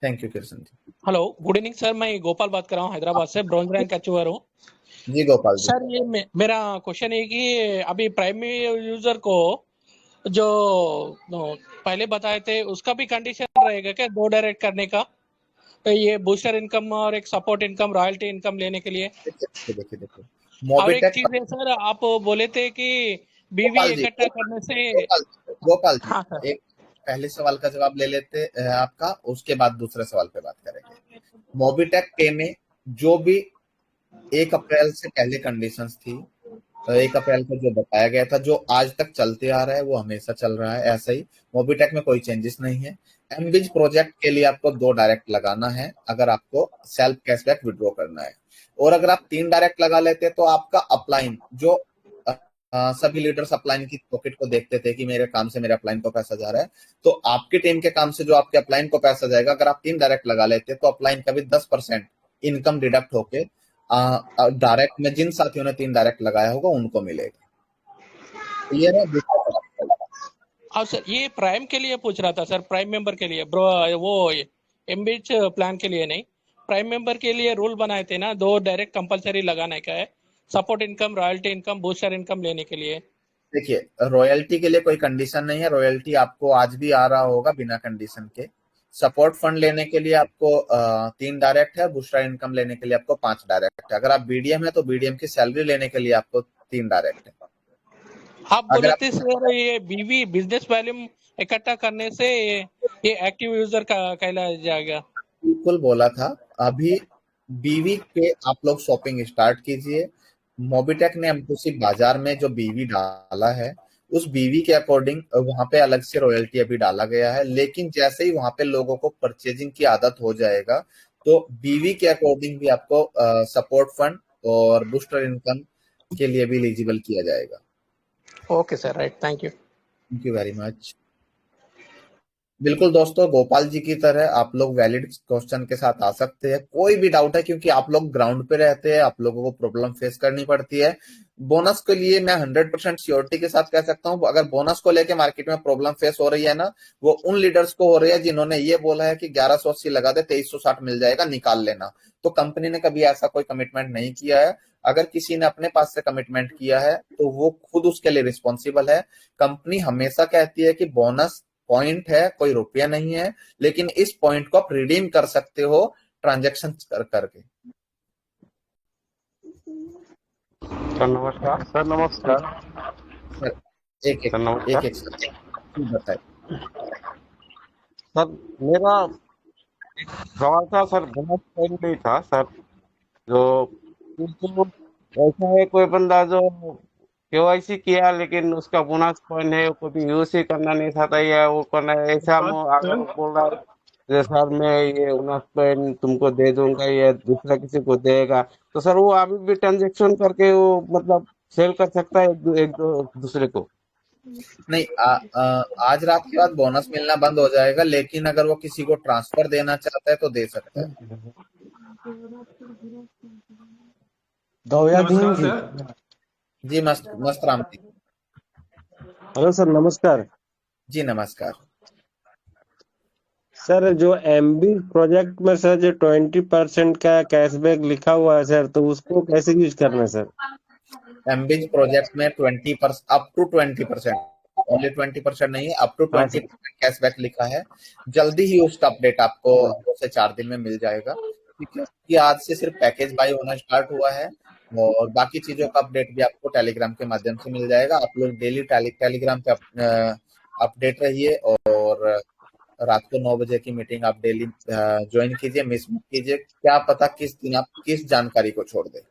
Speaker 3: Thank you Krishna ji.
Speaker 13: Hello, good evening sir. मैं गोपाल बात कर रहा हूँ हैदराबाद से, ब्रॉन्ज रैंक अचीवर हूँ।
Speaker 3: जी गोपाल जी।
Speaker 13: सर ये मेरा क्वेश्चन है कि अभी प्राइम यूजर को जो पहले बताए थे उसका भी कंडीशन रहेगा क्या 2 डायरेक्ट करने का, तो ये बूस्टर इनकम और एक सपोर्ट इनकम, रॉयल्टी इनकम लेने के लिए?
Speaker 3: देखिए
Speaker 13: और एक
Speaker 3: मोबीटेक
Speaker 13: चीज है सर, आप बोले थे कि बीवी
Speaker 3: गोपाल जी,
Speaker 13: इकट्ठा करने से
Speaker 3: गोपाल
Speaker 13: हाँ
Speaker 3: जी,
Speaker 13: सर।
Speaker 3: एक पहले सवाल का जवाब ले लेते हैं आपका, उसके बाद दूसरे सवाल पे बात करेंगे। मोबीटेक पे में जो भी 1 अप्रैल से पहले कंडीशंस थी, 1 अप्रैल को जो बताया गया था, जो आज तक चलते आ रहा है, वो हमेशा चल रहा है ऐसा ही। मोबीटेक में कोई चेंजेस नहीं है। एमबीज प्रोजेक्ट के लिए आपको 2 डायरेक्ट लगाना है अगर आपको सेल्फ कैशबैक विड्रॉ करना है, और अगर आप 3 डायरेक्ट लगा लेते हैं तो आपका अपलाइन जो सभी लीडर्स अपलाइन की पॉकेट को देखते थे कि मेरे काम से मेरे अपलाइन को पैसा जा रहा है। तो आपकी टीम के काम से जो आपके अपलाइन को पैसा जाएगा, अगर आप 3 डायरेक्ट लगा लेते तो अपलाइन का भी 10% इनकम डिडक्ट होके डायरेक्ट में जिन साथियों ने 3 डायरेक्ट लगाया होगा उनको मिलेगा। क्लियर है?
Speaker 13: हाँ सर, ये प्राइम के लिए पूछ रहा था सर, प्राइम मेंबर के लिए ब्रो, वो एमबीच प्लान के लिए नहीं, प्राइम मेंबर के लिए रूल बनाए थे ना, 2 डायरेक्ट कंपलसरी लगाने का है, support income, royalty income, booster income लेने के लिए।
Speaker 3: देखिए, रॉयल्टी के लिए कोई कंडीशन नहीं है, रॉयल्टी आपको आज भी आ रहा होगा बिना कंडीशन के। सपोर्ट फंड लेने के लिए आपको 3 डायरेक्ट है, बूस्टर इनकम लेने के लिए आपको 5 डायरेक्ट है। अगर आप बीडीएम है तो बीडीएम की सैलरी लेने के लिए आपको 3 डायरेक्ट है।
Speaker 13: आप बोले थे सर ये बीवी बिजनेस वॉल्यूम इकट्ठा करने से ये एक्टिव यूजर का कहलाया जाएगा।
Speaker 3: बिल्कुल बोला था। अभी बीवी पे आप लोग शॉपिंग स्टार्ट कीजिए। मोबीटेक ने एमटूसी बाजार में जो बीवी डाला है, उस बीवी के अकॉर्डिंग वहां पे अलग से रॉयल्टी अभी डाला गया है, लेकिन जैसे ही वहां पे लोगों को परचेजिंग की आदत हो जाएगा तो बीवी के अकॉर्डिंग भी आपको सपोर्ट फंड और बूस्टर इनकम के लिए भी एलिजिबल किया जाएगा।
Speaker 13: Okay sir, right, thank you.
Speaker 3: Thank you very much. बिल्कुल दोस्तों, गोपाल जी की तरह आप लोग वैलिड क्वेश्चन के साथ आ सकते हैं, कोई भी डाउट है, क्योंकि आप लोग ग्राउंड पे रहते हैं, आप लोगों को प्रॉब्लम फेस करनी पड़ती है। बोनस के लिए मैं 100% श्योरिटी के साथ कह सकता हूं, अगर बोनस को लेके मार्केट में प्रॉब्लम फेस हो रही है ना, वो उन लीडर्स को हो रही है जिन्होंने ये बोला है कि 1180 लगा दे, 2360 मिल जाएगा, निकाल लेना। तो कंपनी ने कभी ऐसा कोई कमिटमेंट नहीं किया है। अगर किसी ने अपने पास से कमिटमेंट किया है तो वो खुद उसके लिए रिस्पॉन्सिबल है। कंपनी हमेशा कहती है कि बोनस पॉइंट है, कोई रुपया नहीं है, लेकिन इस पॉइंट को आप रिडीम कर सकते हो ट्रांजैक्शन करके।
Speaker 14: सर नमस्कार। सर नमस्कार।
Speaker 3: सर एक बताए।
Speaker 14: सर मेरा एक सवाल था सर, बोनस पॉइंट नहीं था सर, जो ऐसा है कोई बंदा जो केवाईसी किया लेकिन उसका बोनस पॉइंट है, वो कभी यूज ही करना नहीं चाहता है, वो करना ऐसा अगर बोल रहा है जैसे सर मैं ये बोनस पॉइंट तुमको दे दूंगा या दूसरा किसी को देगा, तो सर वो अभी भी ट्रांजेक्शन करके वो मतलब सेल कर सकता है एक दूसरे को?
Speaker 3: नहीं, आज रात के बाद बोनस मिलना बंद हो जाएगा, लेकिन अगर वो किसी को ट्रांसफर देना चाहता है तो दे सकता है। जी मस्त राम जी।
Speaker 15: हेलो सर, नमस्कार।
Speaker 3: जी नमस्कार
Speaker 15: सर, जो एमबी प्रोजेक्ट में सर जो 20% का कैशबैक लिखा हुआ है सर, तो उसको कैसे यूज करना है सर?
Speaker 3: एमबीज प्रोजेक्ट में 20% अप टू 20%, ओनली 20% नहीं है, अप टू 20% कैशबैक लिखा है। जल्दी ही उसका अपडेट आपको 2 से 4 दिन में मिल जाएगा, ठीक है? कि आज से सिर्फ पैकेज बाय होना स्टार्ट हुआ है और बाकी चीजों का अपडेट भी आपको टेलीग्राम के माध्यम से मिल जाएगा। आप लोग डेली टेलीग्राम पे अपडेट रहिए और रात को 9 बजे की मीटिंग आप डेली ज्वाइन कीजिए, मिस मत कीजिए। क्या पता किस दिन आप किस जानकारी को छोड़ दें।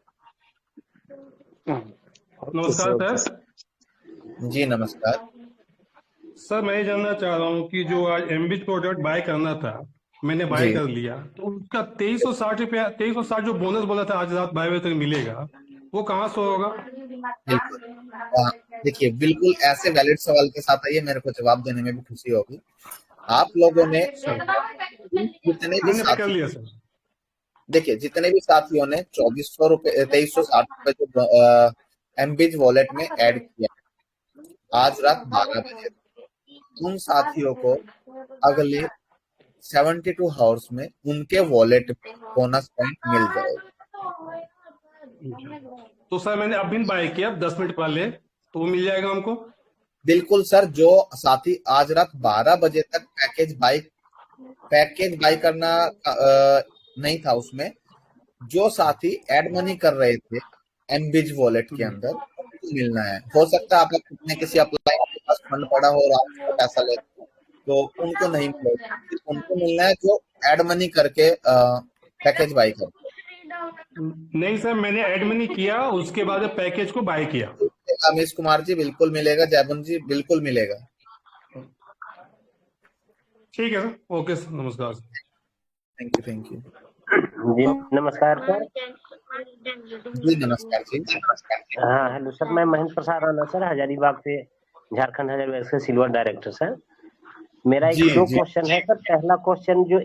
Speaker 16: नमस्कार सर।
Speaker 3: जी नमस्कार
Speaker 16: सर, मैं ये जानना चाह रहा हूँ कि जो आज एमबीज प्रोडक्ट बाय करना था, मैंने बाय कर लिया, तो उसका 2360 रुपया 2360 जो बोनस बोला था आज रात 12 बजे तक मिलेगा, वो कहाँ से होगा?
Speaker 3: देखिए, बिल्कुल ऐसे वैलिड सवाल के साथ आइए, मेरे को जवाब देने में भी खुशी होगी। आप लोगों ने जितने भी जितने भी साथियों ने 2400 रुपए 2360 रुपए जो एमबीज वॉलेट में ऐड किया आज रात 12 बजे, उन साथियों को अगले 72 आवर्स में उनके वॉलेट में बोनस पॉइंट मिल जाएगा।
Speaker 16: तो सर मैंने अभी बाय किया 10 मिनट पहले, तो वो मिल जाएगा हमको?
Speaker 3: बिल्कुल सर, जो साथी आज रात 12 बजे तक पैकेज बाय करना नहीं था, उसमें जो साथी एड मनी कर रहे थे एमबीज वॉलेट के अंदर, मिलना है। हो सकता है आप अपने किसी अप्लाई के पास फंड पड़ा हो और आप पैसा ले तो उनको नहीं मिलेगा, उनको मिलना है जो एड मनी करके पैकेज बाय कर।
Speaker 16: नहीं सर, मैंने एड मनी किया, उसके बाद पैकेज को बाय किया।
Speaker 3: अमीश कुमार जी बिल्कुल मिलेगा, जयबुन जी बिल्कुल मिलेगा।
Speaker 16: ठीक है सर, ओके सर, नमस्कार।
Speaker 3: Thank you.
Speaker 15: जी नमस्कार सर।
Speaker 3: जी नमस्कार जी।
Speaker 17: हाँ हेलो सर, मैं महेंद्र प्रसाद राणा सर, हजारीबाग से, झारखंड हजारीबाग से सिल्वर डायरेक्टर सर। मेरा एक
Speaker 3: जी
Speaker 17: दो
Speaker 3: जी
Speaker 17: क्वेश्चन है सर। पहला क्वेश्चन, जो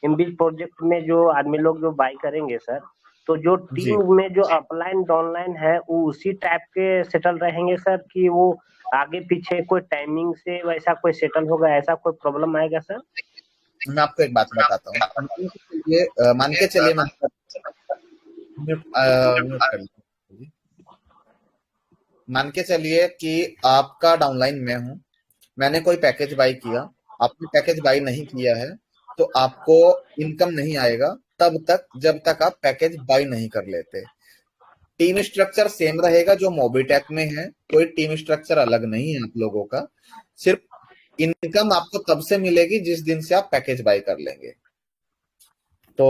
Speaker 17: एमबी प्रोजेक्ट में जो आदमी लोग जो बाई करेंगे सर, तो जो
Speaker 3: जी
Speaker 17: टीम में जो अपलाइन डाउनलाइन है वो उसी टाइप के सेटल रहेंगे सर, कि वो आगे पीछे कोई टाइमिंग से वैसा कोई सेटल होगा, ऐसा कोई प्रॉब्लम आएगा सर?
Speaker 3: मैं आपको एक बात बताता हूँ। मान के चलिए मैं म्यूट कर लीजिए। मान के चलिए कि आपका डाउनलाइन मैं हूँ, मैंने कोई पैकेज बाई किया, आपने पैकेज बाई नहीं किया है, तो आपको इनकम नहीं आएगा तब तक जब तक आप पैकेज बाई नहीं कर लेते। टीम स्ट्रक्चर सेम रहेगा जो मोबीटेक में है, कोई टीम स्ट्रक्चर अलग नहीं है आप लोगों का। सिर्फ इनकम आपको तब से मिलेगी जिस दिन से आप पैकेज बाई कर लेंगे। तो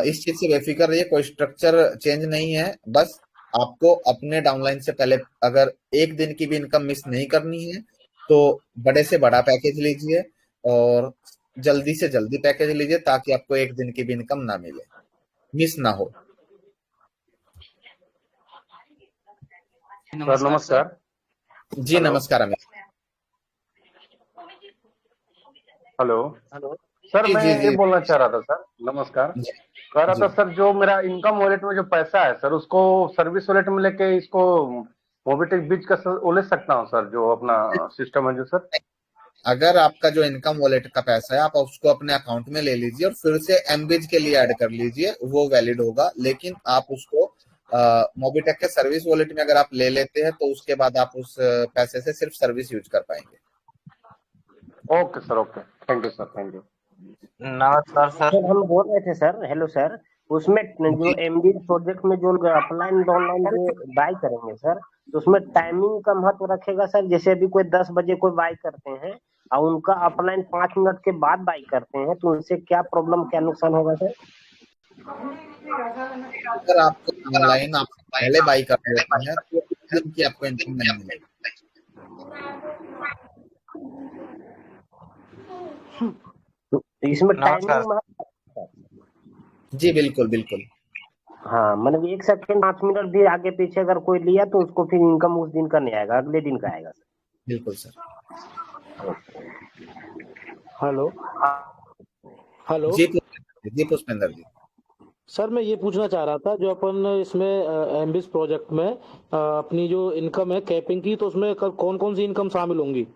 Speaker 3: इस चीज से बेफिक्र रहिए, कोई स्ट्रक्चर चेंज नहीं है। बस आपको अपने डाउनलाइन से पहले अगर एक दिन की भी इनकम मिस नहीं करनी है तो बड़े से बड़ा पैकेज लीजिए और जल्दी से जल्दी पैकेज लीजिए, ताकि आपको एक दिन की भी इनकम ना मिले, मिस ना हो।
Speaker 18: सर नमस्कार।
Speaker 3: जी नमस्कार अमित।
Speaker 18: हेलो
Speaker 17: हेलो
Speaker 18: सर,
Speaker 3: जी
Speaker 18: मैं
Speaker 3: जी
Speaker 18: ये
Speaker 3: जी
Speaker 18: बोलना चाह रहा था सर। नमस्कार। कह रहा
Speaker 3: जी
Speaker 18: था सर, जो मेरा इनकम वॉलेट में जो पैसा है सर, उसको सर्विस वॉलेट में लेके इसको मोबिटेक बीच का सर वो ले सकता हूँ सर, जो अपना सिस्टम है जो सर।
Speaker 3: अगर आपका जो इनकम वॉलेट का पैसा है आप उसको अपने अकाउंट में ले लीजिए और फिर से एमबीज के लिए ऐड कर लीजिए, वो वैलिड होगा। लेकिन आप उसको मोबिटेक के सर्विस वॉलेट में अगर आप ले लेते हैं तो उसके बाद आप उस पैसे से सिर्फ सर्विस यूज कर पाएंगे।
Speaker 18: Okay sir, okay, thank you sir, thank you.
Speaker 14: नमस्कार सर।
Speaker 17: सर हम बोल रहे थे सर, हेलो सर, उसमें जो एमबी प्रोजेक्ट में जो अपलाइन डाउनलाइन जो बाई करेंगे सर, तो उसमें टाइमिंग का महत्व रखेगा सर? जैसे अभी कोई 10 बजे कोई बाई करते हैं और उनका अपलाइन 5 मिनट के बाद बाई करते हैं, तो उनसे क्या प्रॉब्लम, क्या नुकसान होगा सर?
Speaker 3: अगर आपको ऑनलाइन आप पहले बाई कर देते हैं तो उस दिन की आपको इनकम नहीं मिलेगी।
Speaker 17: तो इसमें टाइमिंग
Speaker 3: जी बिल्कुल बिल्कुल।
Speaker 17: हाँ, मतलब 1 सेकंड 5 मिनट भी आगे पीछे अगर कोई लिया तो उसको फिर इनकम उस दिन का नहीं आएगा, अगले दिन का आएगा सर।
Speaker 3: बिल्कुल सर।
Speaker 19: हेलो हेलो
Speaker 3: जी पुष्पेंद्र जी।
Speaker 19: सर मैं ये पूछना चाह रहा था, जो अपन इसमें एमबीज प्रोजेक्ट में अपनी जो इनकम है कैपिंग की, तो उसमें कौन कौन सी इनकम शामिल होंगी?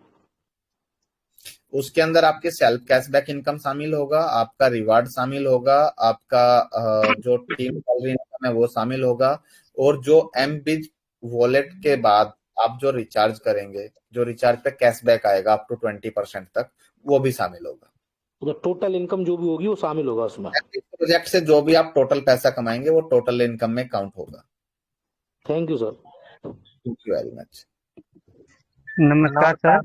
Speaker 3: उसके अंदर आपके सेल्फ कैशबैक इनकम शामिल होगा, आपका रिवार्ड शामिल होगा, आपका जो टीम सैलरी इनकम है वो शामिल होगा, और जो एमबीज वॉलेट के बाद आप जो रिचार्ज करेंगे, जो रिचार्ज पे कैशबैक आएगा अप टू 20% तक, वो भी शामिल होगा।
Speaker 19: तो टोटल इनकम जो भी होगी वो शामिल होगा उसमें?
Speaker 3: प्रोजेक्ट से जो भी आप टोटल पैसा कमाएंगे वो टोटल इनकम में काउंट होगा।
Speaker 19: Thank you sir.
Speaker 3: Thank you very much.
Speaker 12: नमस्कार सर।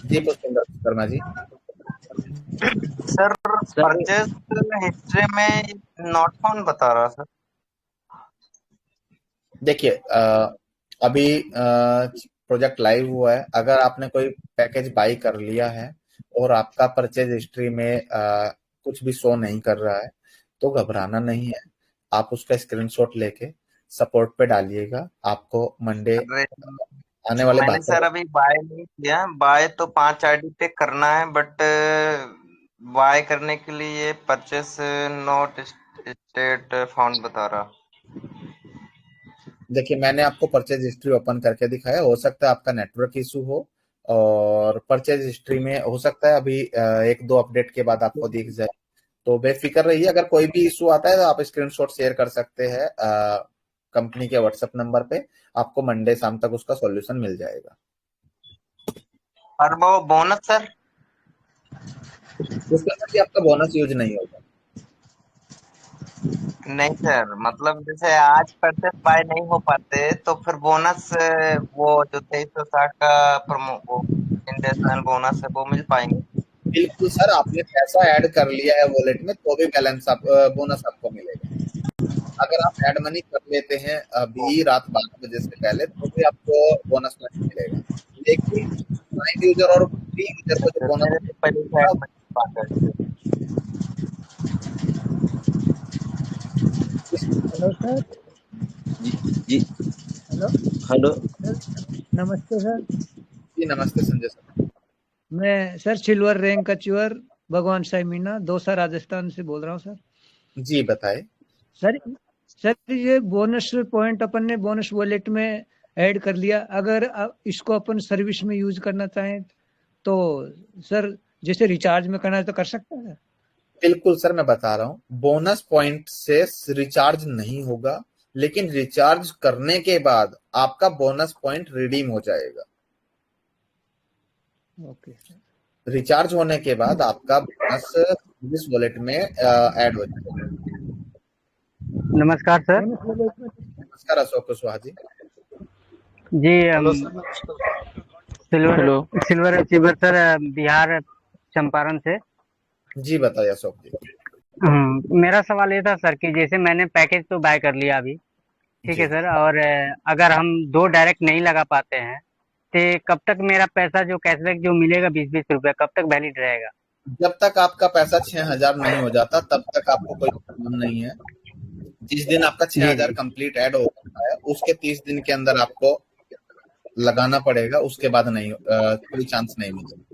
Speaker 3: जी Pushpendra Sharma ji.
Speaker 14: Sir purchase history में नॉट फाउंड बता रहा सर।
Speaker 3: देखिए अभी प्रोजेक्ट लाइव हुआ है। अगर आपने कोई पैकेज बाई कर लिया है और आपका परचेज हिस्ट्री में कुछ भी शो नहीं कर रहा है तो घबराना नहीं है, आप उसका स्क्रीनशॉट लेके सपोर्ट पे डालिएगा। आपको मंडे आने वाले
Speaker 14: मैंने सर अभी बाय नहीं किया, बाय तो 5 आईडी पे करना है, बट बाय करने के लिए परचेस नॉट स्टेट फाउंड बता रहा।
Speaker 3: देखिए मैंने आपको परचेज हिस्ट्री ओपन करके दिखाया, हो सकता है आपका नेटवर्क इशू हो और परचेज हिस्ट्री में हो सकता है अभी 1-2 अपडेट के बाद आपको दिख जाए, तो बेफिक्र रहिए। अगर कोई भी इशू आता है तो आप स्क्रीनशॉट शेयर कर सकते हैं कंपनी के व्हाट्सएप नंबर पे, आपको मंडे शाम तक उसका सॉल्यूशन मिल जाएगा।
Speaker 14: और वो बोनस सर?
Speaker 3: उसके अंदर भी आपका बोनस यूज नहीं होगा।
Speaker 14: नहीं सर, मतलब जैसे आज परचेस बाय नहीं हो पाते तो फिर बोनस वो जो 2360 का वो इंडेक्शन बोनस है वो मिल पाएंगे?
Speaker 3: बिल्कुल सर, आपने पैसा ऐड कर लिया है वॉलेट में तो भी बैलेंस बोनस आपको मिलेगा। अगर आप ऐड मनी कर लेते हैं अभी रात 12 बजे से पहले तो भी आपको बोनस नहीं मिलेगा। लेकिन प्राइम यूजर और फ्री यूजर को जो बोनस
Speaker 20: हेलो सर।
Speaker 3: जी
Speaker 20: हेलो
Speaker 3: हेलो
Speaker 20: सर, नमस्ते सर।
Speaker 3: जी नमस्ते संजय सर।
Speaker 20: मैं सर सिल्वर रैंक अचीवर भगवान साई मीना दौसा राजस्थान से बोल रहा हूँ सर।
Speaker 3: जी बताए।
Speaker 20: सर सर ये बोनस पॉइंट अपन ने बोनस वॉलेट में ऐड कर लिया, अगर इसको अपन सर्विस में यूज करना चाहें तो सर जैसे रिचार्ज में करना है तो कर सकते हैं?
Speaker 3: बिल्कुल सर, मैं बता रहा हूँ, बोनस पॉइंट से रिचार्ज नहीं होगा, लेकिन रिचार्ज करने के बाद आपका बोनस पॉइंट रिडीम हो जाएगा।
Speaker 20: Okay sir.
Speaker 3: रिचार्ज होने के बाद आपका बोनस सर्विस वॉलेट में ऐड हो जाएगा।
Speaker 21: नमस्कार सर।
Speaker 3: नमस्कार अशोक कुशवाहा जी।
Speaker 21: जी
Speaker 8: हेलो सर, नमस्कार।
Speaker 21: Silver achiever sir, Bihar Champaran से।
Speaker 3: जी बताइए अशोक जी।
Speaker 21: मेरा सवाल ये था सर कि जैसे मैंने पैकेज तो बाय कर लिया अभी, ठीक है
Speaker 3: जी।
Speaker 21: सर, और अगर हम 2 डायरेक्ट नहीं लगा पाते हैं तो कब तक मेरा पैसा जो कैशबैक जो मिलेगा 20-20 रुपया कब तक वैलिड रहेगा?
Speaker 3: जब तक आपका पैसा 6,000 नहीं हो जाता तब तक आपको कोई प्रॉब्लम नहीं है। जिस दिन आपका 6,000 कंप्लीट ऐड हो जाता है उसके 30 दिन के अंदर आपको लगाना पड़ेगा, उसके बाद नहीं कोई चांस नहीं मिलेगा।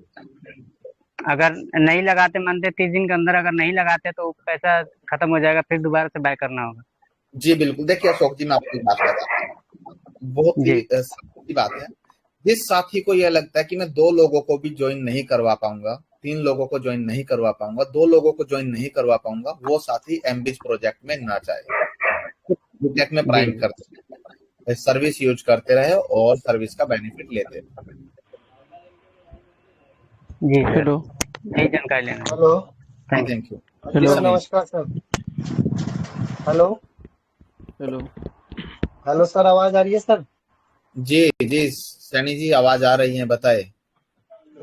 Speaker 21: अगर नहीं लगाते मानते 30 दिन के अंदर अगर नहीं लगाते तो पैसा खत्म हो जाएगा, फिर दोबारा से बाय करना होगा।
Speaker 3: जी बिल्कुल। देखिए अशोक जी, मैं आपको एक बात बताता हूँ, बहुत ही सच्ची बात है। जिस साथी को यह लगता है कि मैं 2 लोगों को भी ज्वाइन नहीं करवा पाऊंगा, 3 लोगों को ज्वाइन नहीं करवा पाऊंगा, 2 लोगों को ज्वाइन नहीं करवा पाऊंगा, वो साथी एमबीज प्रोजेक्ट में ना जाए। प्रोजेक्ट में प्राइम करते रहे, सर्विस यूज करते रहे और सर्विस का बेनिफिट लेते रहे।
Speaker 21: जी हेलो, यही जानकारी लेना।
Speaker 8: Hello
Speaker 3: thank you.
Speaker 8: हेलो, नमस्कार sir. Hello
Speaker 21: hello
Speaker 8: hello sir, आवाज आ रही है सर?
Speaker 3: जी जी सैनी जी, आवाज आ रही है, बताए।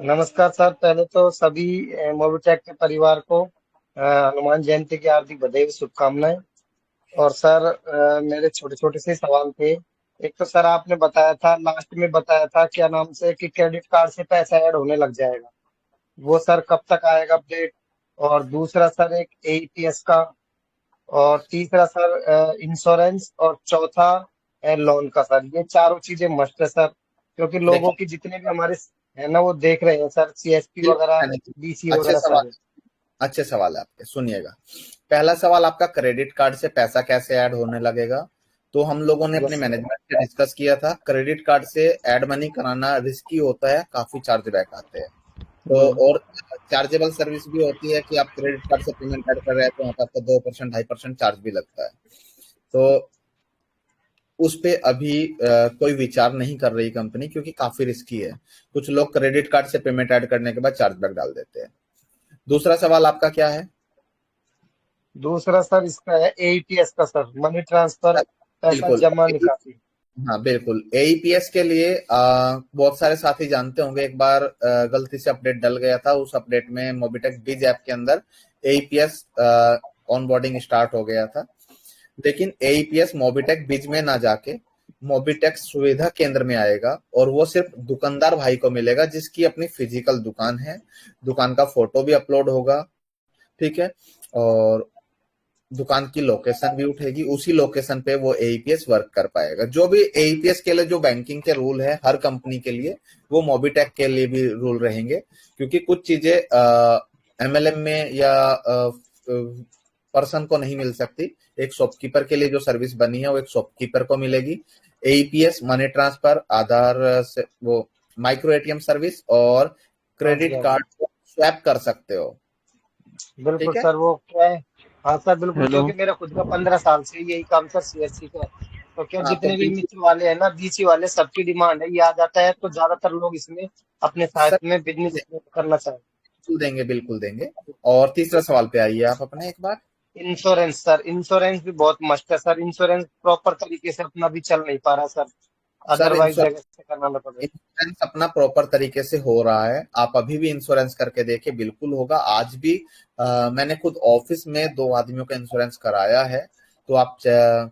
Speaker 8: नमस्कार सर। पहले तो सभी मोबिटेक के परिवार को हनुमान जयंती की हार्दिक बधाई और शुभकामनाएं। और सर मेरे छोटे छोटे से सवाल थे। एक तो सर आपने बताया था, लास्ट में बताया था क्या नाम से कि क्रेडिट कार्ड से पैसा ऐड होने लग जाएगा, वो सर कब तक आएगा अपडेट? और दूसरा सर एक एईपीएस का, और तीसरा सर इंश्योरेंस, और चौथा लोन का। सर ये चारों चीजें मस्ट है सर, क्योंकि लोगों की जितने भी हमारे है ना वो देख रहे हैं सर, सीएसपी वगैरह, बीसी वगैरह सारे।
Speaker 3: अच्छे सवाल है आपके, सुनिएगा। पहला सवाल आपका, क्रेडिट कार्ड से पैसा कैसे ऐड होने लगेगा? तो हम लोगों ने अपने मैनेजमेंट से डिस्कस किया था, क्रेडिट कार्ड से ऐड मनी कराना रिस्की होता है, काफी चार्जबैक आते हैं। तो और चार्जेबल सर्विस भी होती है कि आप क्रेडिट कार्ड से पेमेंट ऐड कर रहे हैं तो वहां पर आपको 2% 2.5% चार्ज भी लगता है। तो उस पे अभी कोई विचार नहीं कर रही कंपनी, क्योंकि काफी रिस्की है। कुछ लोग क्रेडिट कार्ड से पेमेंट ऐड करने के बाद चार्जबैक डाल देते हैं। दूसरा सवाल आपका क्या है?
Speaker 8: दूसरा सर इसका है एईपीएस का सर, मनी ट्रांसफर, पैसा जमा निकासी।
Speaker 3: हाँ बिल्कुल, एईपीएस के लिए बहुत सारे साथी जानते होंगे, एक बार गलती से अपडेट डल गया था, उस अपडेट में मोबिटेक बीज ऐप के अंदर एईपीएस ऑनबोर्डिंग स्टार्ट हो गया था। लेकिन एईपीएस मोबिटेक बीज में ना जाके मोबिटेक सुविधा केंद्र में आएगा, और वो सिर्फ दुकानदार भाई को मिलेगा जिसकी अपनी फिजिकल दुकान है। दुकान का फोटो भी अपलोड होगा, ठीक है, और दुकान की लोकेशन भी उठेगी, उसी लोकेशन पे वो एईपीएस वर्क कर पाएगा। जो भी एईपीएस के लिए जो बैंकिंग के रूल है हर कंपनी के लिए, वो मोबिटेक के लिए भी रूल रहेंगे, क्योंकि कुछ चीजें एमएलएम में या पर्सन को नहीं मिल सकती। एक शॉपकीपर के लिए जो सर्विस बनी है वो एक शॉपकीपर को मिलेगी। एईपीएस, मनी ट्रांसफर, आधार से वो माइक्रो एटीएम सर्विस और क्रेडिट कार्ड को स्वैप कर सकते हो।
Speaker 8: बिल्कुल सर, वो क्या है, हाँ सर बिल्कुल, क्योंकि मेरा खुद का 15 साल से यही काम सर सीएससी का। तो क्या जितने भी मित्र वाले हैं ना, बीसी वाले, सबकी डिमांड है, ये आ जाता है तो ज्यादातर लोग इसमें अपने साथ में बिजनेस करना चाहेंगे।
Speaker 3: देंगे, बिल्कुल देंगे। और तीसरा सवाल पे आइए आप अपने एक बार।
Speaker 8: इंश्योरेंस सर, इंश्योरेंस भी बहुत मस्त है सर। इंश्योरेंस प्रॉपर तरीके से अपना भी चल नहीं पा रहा सर, अदरवाइज जगह से करना पड़ेगा।
Speaker 3: इंश्योरेंस अपना प्रॉपर तरीके से हो रहा है, आप अभी भी इंश्योरेंस करके देखिए, बिल्कुल होगा। आज भी मैंने खुद ऑफिस में 2 आदमियों का इंश्योरेंस कराया है, तो आप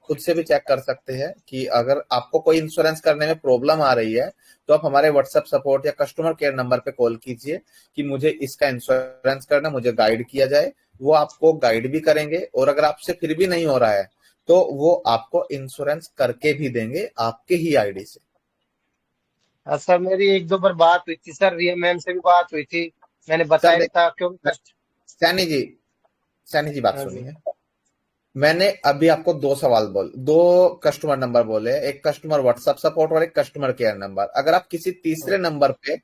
Speaker 3: खुद से भी चेक कर सकते हैं कि अगर आपको कोई इंश्योरेंस करने में प्रॉब्लम आ रही है तो आप हमारे व्हाट्सएप सपोर्ट या कस्टमर केयर नंबर पे कॉल कीजिए कि मुझे इसका इंश्योरेंस करना, मुझे गाइड किया जाए। वो आपको गाइड भी करेंगे, और अगर आपसे फिर भी नहीं हो रहा है तो वो आपको इंश्योरेंस करके भी देंगे आपके ही आईडी से।
Speaker 8: सर मेरी एक दो बार बात हुई थी सर, रिया मैम से भी बात हुई थी, मैंने
Speaker 3: सर
Speaker 8: बताया भी था क्योंकि
Speaker 3: सैनी जी बात
Speaker 8: हाँ जी।
Speaker 3: सुनिए। मैंने अभी आपको दो कस्टमर नंबर बोले, एक कस्टमर व्हाट्सएप सपोर्ट और एक कस्टमर केयर नंबर। अगर आप किसी तीसरे नंबर पे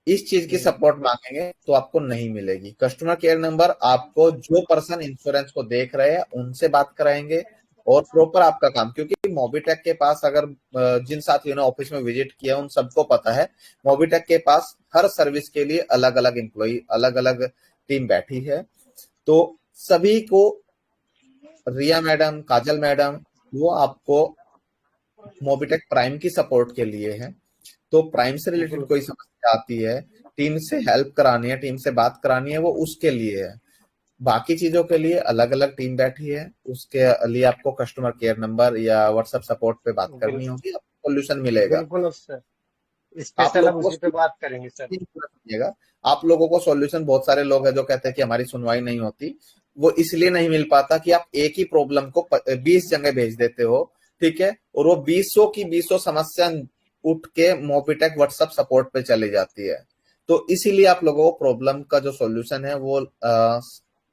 Speaker 3: इस चीज की सपोर्ट मांगेंगे तो आपको नहीं मिलेगी। कस्टमर केयर नंबर आपको जो पर्सन इंश्योरेंस को देख रहे हैं उनसे बात कराएंगे और प्रॉपर आपका काम, क्योंकि मोबीटेक के पास अगर जिन साथियों ने ऑफिस में विजिट किया उन सबको पता है मोबीटेक के पास हर सर्विस के लिए अलग अलग एम्प्लॉय, अलग अलग टीम बैठी है। तो सभी को रिया मैडम, काजल मैडम, वो आपको मोबीटेक प्राइम की सपोर्ट के लिए है। तो प्राइम से रिलेटेड कोई समस्या आती है, टीम से हेल्प करानी है, टीम से बात करानी है, वो उसके लिए है। बाकी चीजों के लिए अलग अलग टीम बैठी है, उसके लिए आपको कस्टमर केयर नंबर या व्हाट्सएप सपोर्ट पे बात करनी होगी, आपको सोल्यूशन मिलेगा।
Speaker 8: बिल्कुल सर, स्पेशल हम उसी पे बात करेंगे सर।
Speaker 3: आप लोगों को सोल्यूशन, बहुत सारे लोग हैं जो कहते हैं कि हमारी सुनवाई नहीं होती, वो इसलिए नहीं मिल पाता कि आप एक ही प्रॉब्लम को 20 जगह भेज देते हो, ठीक है, और वो 20 समस्या उठ के मोबीटेक व्हाट्सएप सपोर्ट पे चली जाती है। तो इसीलिए आप लोगों को प्रॉब्लम का जो सॉल्यूशन है वो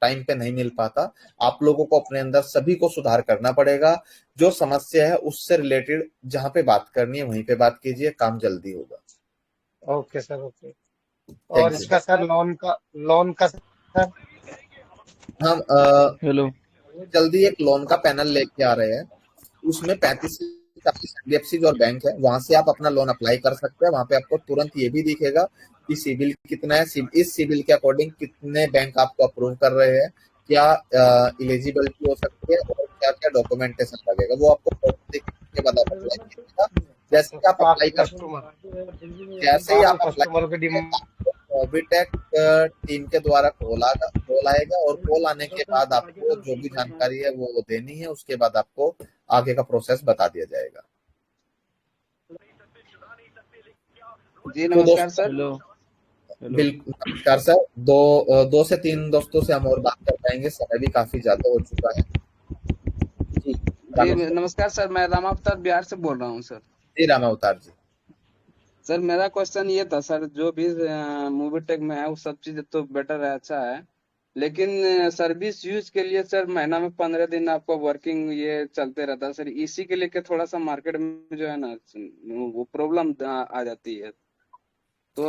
Speaker 3: टाइम पे नहीं मिल पाता। आप लोगों को अपने अंदर सभी को सुधार करना पड़ेगा। जो समस्या है उससे रिलेटेड जहां पे बात करनी है वहीं पे बात कीजिए, काम जल्दी होगा।
Speaker 8: Okay sir, okay. और इसका सर लोन का सर
Speaker 3: हम जल्दी एक लोन का पैनल लेके आ रहे हैं, उसमें 35 एनबीएफसी और बैंक है, वहां से आप अपना लोन अप्लाई कर सकते हैं। वहां पे आपको तुरंत ये भी दिखेगा कि सिबिल कितना है, इस सिबिल के अकॉर्डिंग कितने बैंक आपको अप्रूव कर रहे हैं, क्या एलिजिबिलिटी हो सकती है और क्या क्या डॉक्यूमेंटेशन लगेगा, वो आपको के बाद आप अप्लाई कीजिएगा। जैसे आप अप्लाई जैसे ही आप अप्लाई मोबीटेक टीम के द्वारा कॉल आएगा और कॉल आने के बाद आपको जो भी जानकारी है वो देनी है, उसके बाद आपको आगे का प्रोसेस बता दिया जाएगा।
Speaker 2: जी नमस्कार सर।
Speaker 3: बिल्कुल नमस्कार सर। दो से तीन दोस्तों से हम और बात कर पाएंगे, समय भी काफी ज्यादा हो चुका है।
Speaker 2: जी नमस्कार सर, मैं राम अवतार बिहार से बोल रहा हूँ सर।
Speaker 3: जी राम अवतार जी।
Speaker 2: सर मेरा क्वेश्चन ये था सर, जो भी मोबीटेक में है वो सब चीज तो बेटर है, अच्छा है, लेकिन सर्विस यूज के लिए सर महीना में 15 दिन आपका वर्किंग ये चलते रहता है सर, इसी के लिए थोड़ा सा मार्केट में जो है ना वो प्रॉब्लम आ जाती है। तो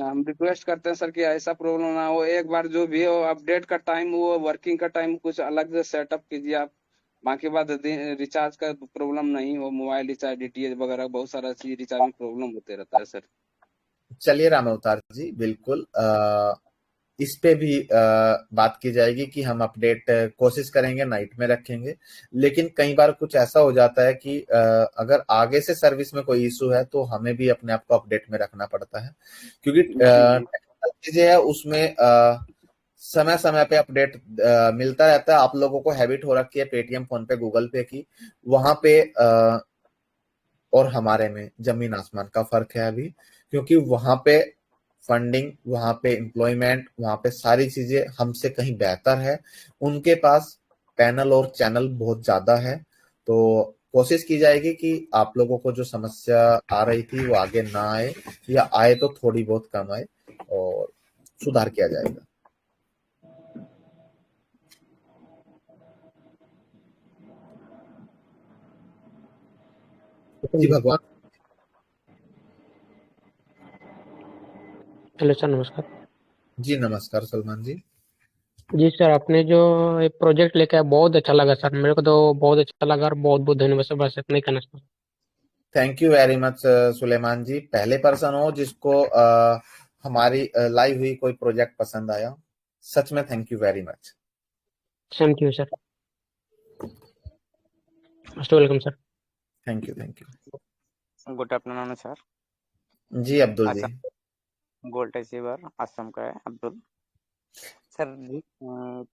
Speaker 2: हम रिक्वेस्ट करते हैं सर कि ऐसा प्रॉब्लम ना हो, एक बार जो भी हो अपडेट का टाइम, वो वर्किंग का टाइम कुछ अलग से सेटअप कीजिए आप, बाकी बात रिचार्ज का प्रॉब्लम नहीं हो, मोबाइल रिचार्ज, डीटीएच वगैरह बहुत सारा चीज रिचार्ज में प्रॉब्लम होते रहता है सर।
Speaker 3: चलिए राम अवतार जी, बिल्कुल इस पे भी बात की जाएगी कि हम अपडेट कोशिश करेंगे, नाइट में रखेंगे। लेकिन कई बार कुछ ऐसा हो जाता है कि अगर आगे से सर्विस में कोई इशू है तो हमें भी अपने आप को अपडेट में रखना पड़ता है, क्योंकि टेक्निकल चीजें है उसमें समय समय पे अपडेट मिलता रहता है। आप लोगों को हैबिट हो रखी है पेटीएम, फोन पे, गूगल पे की, वहां पे और हमारे में जमीन आसमान का फर्क है अभी, क्योंकि वहां पे फंडिंग, वहां पे एम्प्लॉयमेंट, वहां पे सारी चीजें हमसे कहीं बेहतर है। उनके पास पैनल और चैनल बहुत ज्यादा है। तो कोशिश की जाएगी कि आप लोगों को जो समस्या आ रही थी वो आगे ना आए, या आए तो थोड़ी बहुत कम आए और सुधार किया जाएगा। जी भगवान।
Speaker 22: हेलो सर, नमस्कार।
Speaker 3: जी नमस्कार सलमान जी।
Speaker 22: जी सर, आपने जो एक प्रोजेक्ट लेके आए बहुत अच्छा लगा सर, मेरे को तो बहुत अच्छा लगा और बहुत बहुत धन्यवाद सर, बस इतना ही कहना सर।
Speaker 3: Thank you very much Suleman ji. पहले पर्सन हो जिसको हमारी लाइव हुई कोई प्रोजेक्ट पसंद आया, सच में thank you very much.
Speaker 22: Thank you sir, most welcome sir.
Speaker 3: Thank you.
Speaker 23: Good afternoon sir.
Speaker 3: जी अब्दुल जी।
Speaker 23: गोल्ड रिसीवर असम का है अब्दुल सर।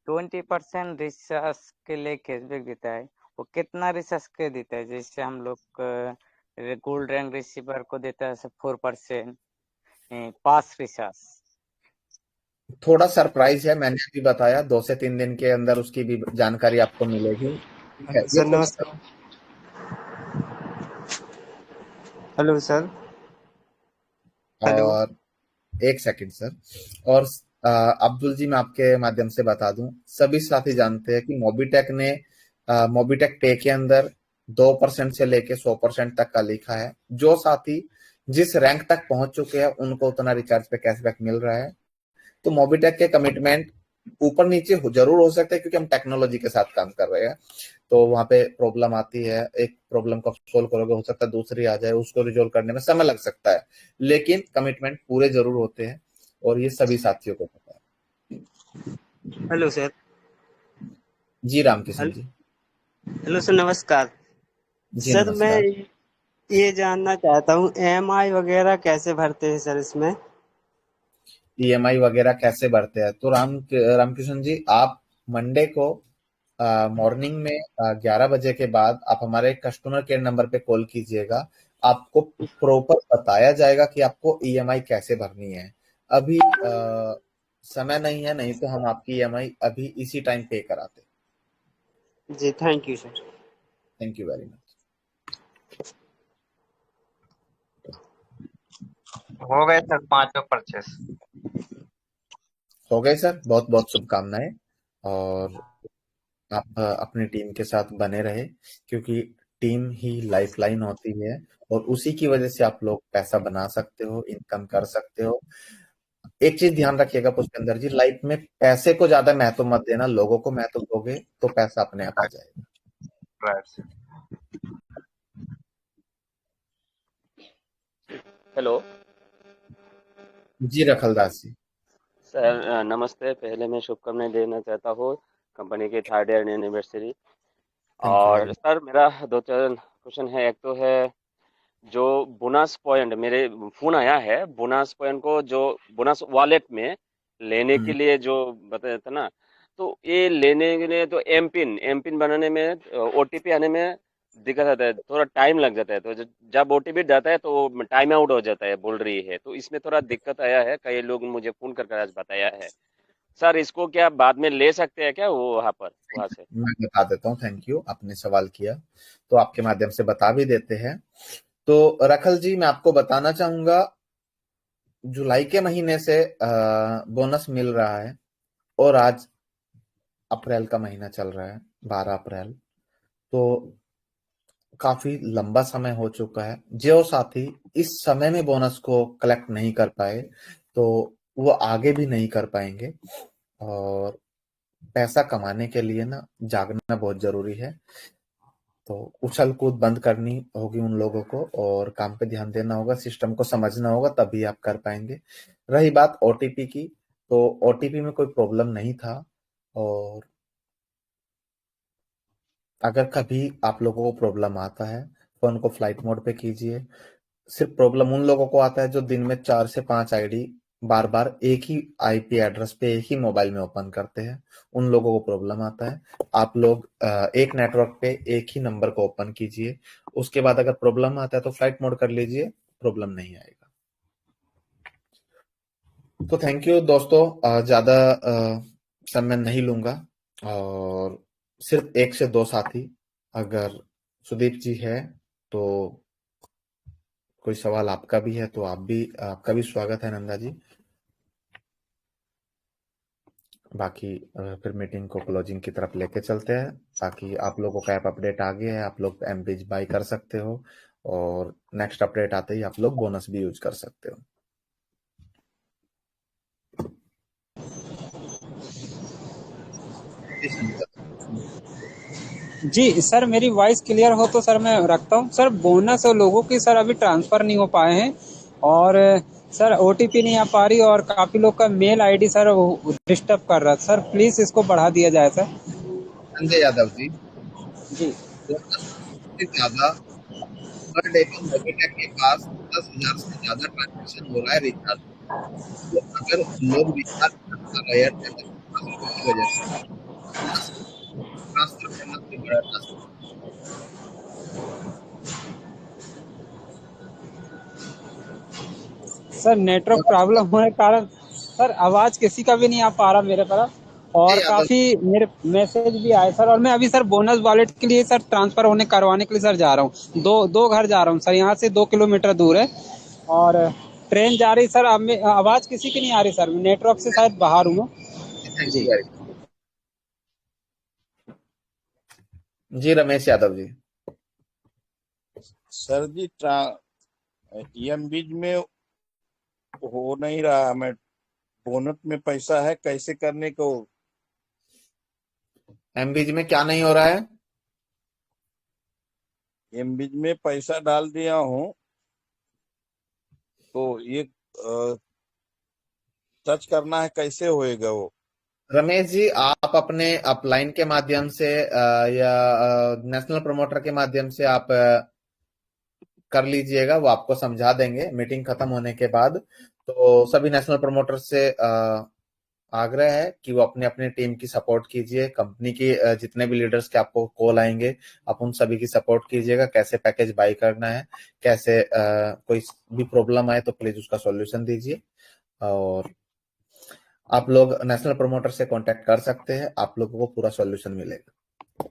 Speaker 23: 20% रिसर्च के लिए कैशबैक देता है, वो कितना रिसर्च के देता है? जैसे हम लोग गोल्ड रैंक रिसीवर को देता है 4% पास रिसर्च।
Speaker 3: थोड़ा सरप्राइज है, मैंने भी बताया 2 से 3 दिन के अंदर उसकी भी जानकारी आपको मिलेगी। ठीक है, ये
Speaker 1: सर
Speaker 3: तो
Speaker 1: नमस्कार। Hello sir. हेलो।
Speaker 3: और एक सेकंड सर। और अब्दुल जी, मैं आपके माध्यम से बता दूं, सभी साथी जानते हैं कि मोबीटेक ने मोबीटेक पे के अंदर 2% से लेके 100% तक का लिखा है। जो साथी जिस रैंक तक पहुंच चुके हैं उनको उतना रिचार्ज पे कैशबैक मिल रहा है। तो मोबीटेक के कमिटमेंट ऊपर नीचे जरूर हो सकते हैं क्योंकि हम टेक्नोलॉजी के साथ काम कर रहे हैं, तो वहां पे प्रॉब्लम आती है। एक प्रॉब्लम को सोल्व करोगे, हो सकता है दूसरी आ जाए, उसको रिजोल्व करने में समय लग सकता है, लेकिन कमिटमेंट पूरे जरूर होते हैं और ये सभी साथियों को पता है।
Speaker 1: Hello sir.
Speaker 3: जी रामकिशन जी।
Speaker 1: हेलो सर नमस्कार।
Speaker 3: जी
Speaker 1: सर मैं
Speaker 3: नमस्कार।
Speaker 1: ये जानना चाहता हूँ EMI वगैरह कैसे भरते हैं सर इसमें?
Speaker 3: EMI वगैरह कैसे भरते हैं? तो रामकिशन जी, आप मंडे को मॉर्निंग में 11 बजे के बाद आप हमारे कस्टमर केयर नंबर पे कॉल कीजिएगा। आपको प्रॉपर बताया जाएगा कि आपको EMI कैसे भरनी है। अभी समय नहीं है, नहीं तो हम आपकी EMI अभी इसी टाइम पे कराते।
Speaker 1: जी thank you sir.
Speaker 3: Thank you very much.
Speaker 4: हो गए सर 5 परचेस।
Speaker 3: हो गए सर, बहुत बहुत शुभकामनाएं। और आप अपनी टीम के साथ बने रहे, क्योंकि टीम ही लाइफलाइन होती है और उसी की वजह से आप लोग पैसा बना सकते हो, इनकम कर सकते हो। एक चीज ध्यान रखिएगा पुष्पेंद्र जी, लाइफ में पैसे को ज्यादा महत्व मत देना, लोगों को महत्व दोगे तो पैसा अपने आप आ जाएगा।
Speaker 4: राइट।
Speaker 5: हेलो
Speaker 3: जी रखलदास जी।
Speaker 5: सर, नमस्ते। पहले मैं शुभकामनाएं देना चाहता हूँ कंपनी के 3rd year anniversary.
Speaker 3: Thank you
Speaker 5: और
Speaker 3: वेरी मच।
Speaker 5: सर, मेरा 2-4 क्वेश्चन है। एक तो है जो बोनस पॉइंट मेरे फोन आया है, बोनस पॉइंट को जो बोनस वॉलेट में लेने के लिए जो बताया था ना, तो ये लेने के लिए तो एमपिन बनाने में, OTP आने में दिक्कत आता है, थोड़ा टाइम लग जाता है। तो जब OTP जाता है तो टाइम आउट हो जाता है बोल रही है, तो इसमें थोड़ा दिक्कत आया है। कई लोग मुझे फोन कर आज बताया है। सर, इसको क्या बाद में ले सकते हैं क्या वो वहां से?
Speaker 3: मैं बता देता हूँ। थैंक यू, आपने सवाल किया तो आपके माध्यम से बता भी देते हैं। तो रखल जी, मैं आपको बताना चाहूंगा, जुलाई के महीने से बोनस मिल रहा है और आज अप्रैल का महीना चल रहा है, 12 अप्रैल। तो काफी लंबा समय हो चुका है। जो साथी इस समय में बोनस को कलेक्ट नहीं कर पाए तो वो आगे भी नहीं कर पाएंगे। और पैसा कमाने के लिए ना जागना बहुत जरूरी है। तो उछल कूद बंद करनी होगी उन लोगों को और काम पे ध्यान देना होगा, सिस्टम को समझना होगा, तभी आप कर पाएंगे। रही बात OTP की, तो OTP में कोई प्रॉब्लम नहीं था। और अगर कभी आप लोगों को प्रॉब्लम आता है, फोन को फ्लाइट मोड पे कीजिए। सिर्फ प्रॉब्लम उन लोगों को आता है जो दिन में 4 से 5 आईडी बार बार एक ही IP एड्रेस पे एक ही मोबाइल में ओपन करते हैं, उन लोगों को प्रॉब्लम आता है। आप लोग एक नेटवर्क पे एक ही नंबर को ओपन कीजिए, उसके बाद अगर प्रॉब्लम आता है तो फ्लाइट मोड कर लीजिए, प्रॉब्लम नहीं आएगा। तो थैंक यू दोस्तों, ज्यादा समय नहीं लूंगा। और सिर्फ 1 से 2 साथी, अगर सुदीप जी है तो कोई सवाल आपका भी है तो आपका भी स्वागत है नंदा जी। बाकी फिर मीटिंग को क्लोजिंग की तरफ लेके चलते हैं, ताकि आप लोगों का ऐप अपडेट आ गया है, आप लोग एमबीज बाई कर सकते हो और नेक्स्ट अपडेट आते ही आप लोग बोनस भी यूज कर सकते हो।
Speaker 24: जी सर, मेरी वॉइस क्लियर हो तो सर मैं रखता हूँ। सर, बोनस और लोगों की सर अभी ट्रांसफर नहीं हो पाए हैं और सर OTP नहीं आ पा रही और काफी लोग का मेल ID सर डिस्टर्ब कर रहा है। सर प्लीज इसको बढ़ा दिया जाए सर।
Speaker 3: संजय यादव जी,
Speaker 24: जी
Speaker 3: ज्यादा पर डे पे मोबिटेक के पास 10,000 से ज्यादा ट्रांजेक्शन हो रहा है रिचार्ज। तो अगर लोग रिचार्ज कर रहे हैं की वजह से ट्रांसफर करना कोई बड़ा टास्क नहीं।
Speaker 24: सर नेटवर्क प्रॉब्लम होने के कारण सर आवाज किसी का भी नहीं आ पा रहा मेरे तरफ। और
Speaker 3: यादव
Speaker 24: काफी मेरे मैसेज भी आए सर। और मैं अभी सर बोनस वॉलेट के लिए सर ट्रांसफर होने करवाने के लिए सर जा रहा हूँ। दो घर जा रहा हूँ सर, यहाँ से 2 किलोमीटर दूर है। और ट्रेन जा रही सर। अब आवाज किसी की नहीं आ रही सर, नेटवर्क से शायद बाहर हूँ
Speaker 3: थैंक
Speaker 24: जी।
Speaker 3: यू वेरी मच जी। रमेश यादव जी।
Speaker 6: सर जी बीज में हो नहीं रहा, मैं बोनस में पैसा है, कैसे करने को?
Speaker 3: एमबीज में क्या नहीं हो रहा है?
Speaker 6: बीज में पैसा डाल दिया हूँ, तो ये टच करना है, कैसे होएगा वो?
Speaker 3: रमेश जी, आप अपने अपलाइन के माध्यम से या नेशनल प्रमोटर के माध्यम से आप कर लीजिएगा, वो आपको समझा देंगे मीटिंग खत्म होने के बाद। तो सभी नेशनल प्रमोटर से आग्रह है कि वो अपने अपने टीम की सपोर्ट कीजिए। कंपनी की जितने भी लीडर्स के आपको कॉल आएंगे, आप उन सभी की सपोर्ट कीजिएगा। कैसे पैकेज बाई करना है, कैसे कोई भी प्रॉब्लम आए तो प्लीज उसका सॉल्यूशन दीजिए। और आप लोग नेशनल प्रमोटर से कांटेक्ट कर सकते हैं, आप लोगों को पूरा सॉल्यूशन मिलेगा।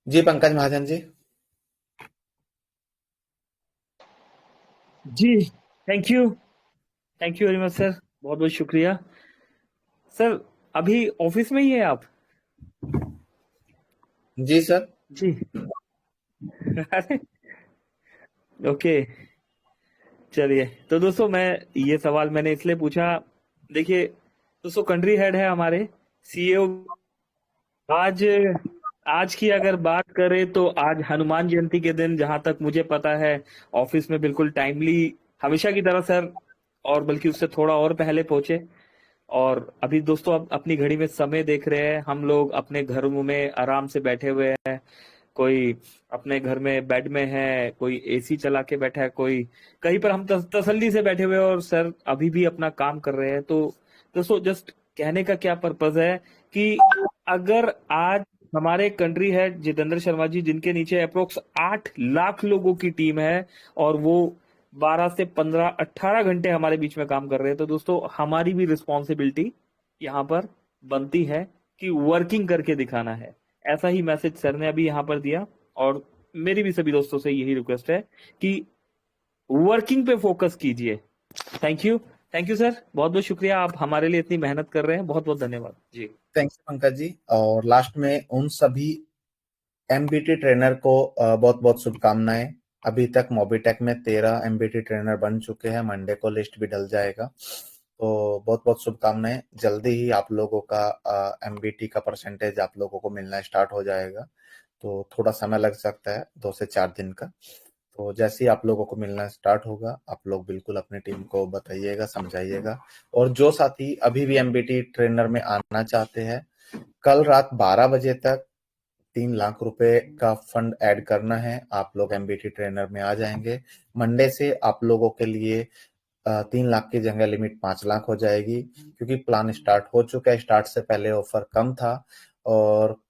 Speaker 3: जी पंकज महाजन जी।
Speaker 7: जी thank you very much sir, बहुत बहुत शुक्रिया सर। अभी ऑफिस में ही है आप?
Speaker 3: जी सर।
Speaker 7: जी अरे ओके, चलिए। तो दोस्तों मैं ये सवाल मैंने इसलिए पूछा, देखिए दोस्तों कंट्री हेड है हमारे सीईओ। आज की अगर बात करें तो आज हनुमान जयंती के दिन जहां तक मुझे पता है ऑफिस में बिल्कुल टाइमली हमेशा की तरह सर, और बल्कि उससे थोड़ा और पहले पहुंचे। और अभी दोस्तों आप अपनी घड़ी में समय देख रहे हैं, हम लोग अपने घरों में आराम से बैठे हुए हैं। कोई अपने घर में बेड में है, कोई एसी चला के बैठा है, कोई कहीं पर। हम तसल्ली से बैठे हुए हैं और सर अभी भी अपना काम कर रहे हैं। तो दोस्तों जस्ट कहने का क्या पर्पज है कि अगर आज हमारे कंट्री हेड जितेंद्र शर्मा जी, जिनके नीचे अप्रोक्स 8 लाख लोगों की टीम है और वो 12 से 15 18 घंटे हमारे बीच में काम कर रहे हैं, तो दोस्तों हमारी भी रिस्पॉन्सिबिलिटी यहाँ पर बनती है कि वर्किंग करके दिखाना है। ऐसा ही मैसेज सर ने अभी यहाँ पर दिया, और मेरी भी सभी दोस्तों से यही रिक्वेस्ट है कि वर्किंग पे फोकस कीजिए। थैंक यू सर, बहुत बहुत शुक्रिया, आप हमारे लिए इतनी मेहनत कर रहे हैं, बहुत बहुत धन्यवाद जी।
Speaker 3: Thank you Pankaj ji. और लास्ट में उन सभी एमबीटी ट्रेनर को बहुत बहुत शुभकामनाएं। अभी तक मोबीटेक में 13 एमबीटी ट्रेनर बन चुके हैं, मंडे को लिस्ट भी डल जाएगा। तो बहुत बहुत शुभकामनाएं। जल्दी ही आप लोगों का एमबीटी का परसेंटेज आप लोगों को मिलना स्टार्ट हो जाएगा, तो थोड़ा समय लग सकता है, 2 से 4 दिन का। तो जैसे ही आप लोगों को मिलना स्टार्ट होगा, आप लोग बिल्कुल अपनी टीम को बताइएगा, समझाइएगा। और जो साथी अभी भी एमबीटी ट्रेनर में आना चाहते हैं, कल रात 12 बजे तक 3 लाख रुपए का फंड ऐड करना है। आप लोग एमबीटी ट्रेनर में आ जाएंगे। मंडे से आप लोगों के लिए 3 लाख की जगह लिमिट 5 लाख हो जाएगी, क्योंकि प्लान स्टार्ट हो चुका है। स्टार्ट से पहले ऑफर कम था, और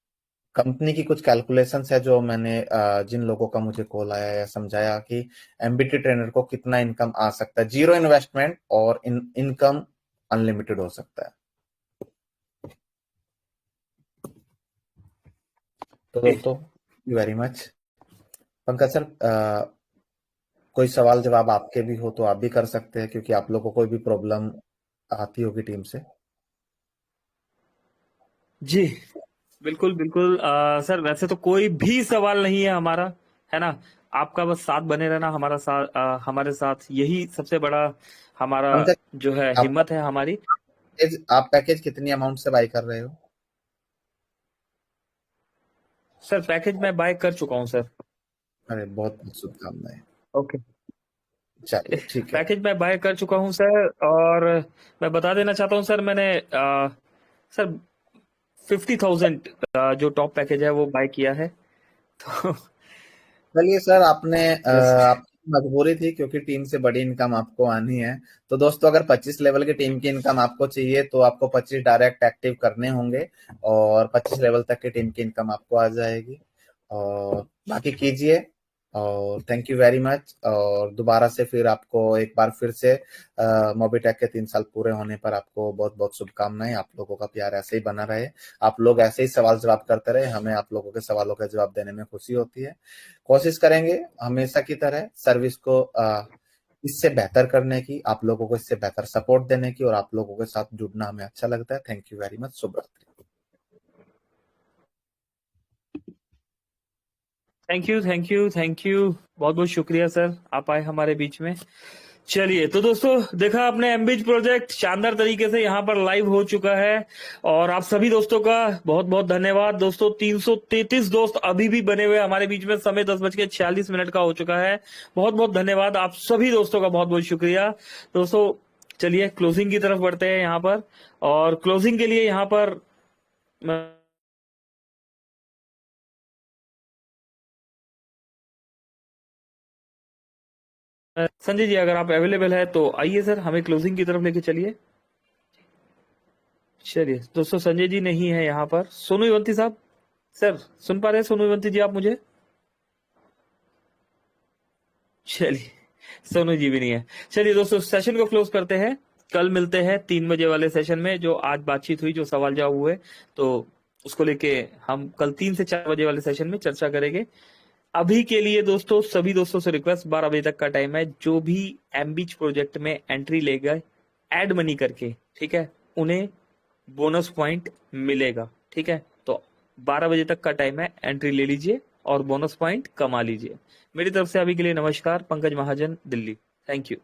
Speaker 3: कंपनी की कुछ कैलकुलेशंस है जो मैंने जिन लोगों का मुझे कॉल आया या समझाया कि एमबीटी ट्रेनर को कितना इनकम आ सकता है, 0 इन्वेस्टमेंट और इनकम अनलिमिटेड हो सकता है। तो दोस्तों वेरी मच। पंकज सर, कोई सवाल जवाब आपके भी हो तो आप भी कर सकते हैं, क्योंकि आप लोगों को कोई भी प्रॉब्लम आती होगी टीम से।
Speaker 7: जी बिल्कुल बिल्कुल सर, वैसे तो कोई भी सवाल नहीं है हमारा, है ना। आपका बस साथ बने रहना, हमारा साथ हमारे साथ, यही सबसे बड़ा हमारा जो है हिम्मत है हमारी।
Speaker 3: आप पैकेज कितनी अमाउंट से बाय कर रहे हो?
Speaker 7: सर पैकेज मैं बाय कर चुका हूं सर।
Speaker 3: अरे बहुत शुभकामनाएं।
Speaker 7: ओके
Speaker 3: चलिए ठीक है।
Speaker 7: पैकेज मैं बाय कर चुका हूं सर, और मैं बता देना चाहता हूं सर, मैंने सर 50,000 जो टॉप पैकेज है वो बाय किया है। तो
Speaker 3: चलिए सर, आपने आपकी मजबूरी थी, क्योंकि टीम से बड़ी इनकम आपको आनी है। तो दोस्तों अगर 25 लेवल की टीम की इनकम आपको चाहिए तो आपको 25 डायरेक्ट एक्टिव करने होंगे, और 25 लेवल तक की टीम की इनकम आपको आ जाएगी। और बाकी कीजिए, और थैंक यू वेरी मच। और दोबारा से फिर आपको एक बार फिर से मोबीटेक के 3 साल पूरे होने पर आपको बहुत बहुत शुभकामनाएं। आप लोगों का प्यार ऐसे ही बना रहे, आप लोग ऐसे ही सवाल जवाब करते रहे, हमें आप लोगों के सवालों का जवाब देने में खुशी होती है। कोशिश करेंगे हमेशा की तरह सर्विस को इससे बेहतर करने की, आप लोगों को इससे बेहतर सपोर्ट देने की, और आप लोगों के साथ जुड़ना हमें अच्छा लगता है। Thank you very much. शुभ रात्रि।
Speaker 7: थैंक यू बहुत बहुत शुक्रिया सर, आप आए हमारे बीच में। चलिए तो दोस्तों, देखा आपने एमबीज प्रोजेक्ट शानदार तरीके से यहाँ पर लाइव हो चुका है, और आप सभी दोस्तों का बहुत बहुत धन्यवाद। दोस्तों 333 दोस्त अभी भी बने हुए हमारे बीच में, समय 10:46 का हो चुका है। बहुत बहुत धन्यवाद आप सभी दोस्तों का, बहुत बहुत शुक्रिया दोस्तों। चलिए क्लोजिंग की तरफ बढ़ते हैं यहाँ पर, और क्लोजिंग के लिए यहाँ पर संजय जी अगर आप अवेलेबल है तो आइए सर, हमें क्लोजिंग की तरफ लेके चलिए। चलिए दोस्तों, संजय जी नहीं है यहाँ पर। सोनू इवंती साहब, सर सुन पा रहे हैं सोनू इवंती जी आप मुझे? चलिए सोनू जी भी नहीं है। चलिए दोस्तों, सेशन को क्लोज करते हैं। कल मिलते हैं 3 बजे वाले सेशन में, जो आज बातचीत हुई, जो सवाल जवाब हुए, तो उसको लेके हम कल 3 से 4 बजे वाले सेशन में चर्चा करेंगे। अभी के लिए दोस्तों, सभी दोस्तों से रिक्वेस्ट, 12 बजे तक का टाइम है। जो भी एमबीच प्रोजेक्ट में एंट्री ले गए एड मनी करके, ठीक है, उन्हें बोनस पॉइंट मिलेगा। ठीक है, तो 12 बजे तक का टाइम है, एंट्री ले लीजिए और बोनस पॉइंट कमा लीजिए। मेरी तरफ से अभी के लिए नमस्कार। पंकज महाजन, दिल्ली। Thank you.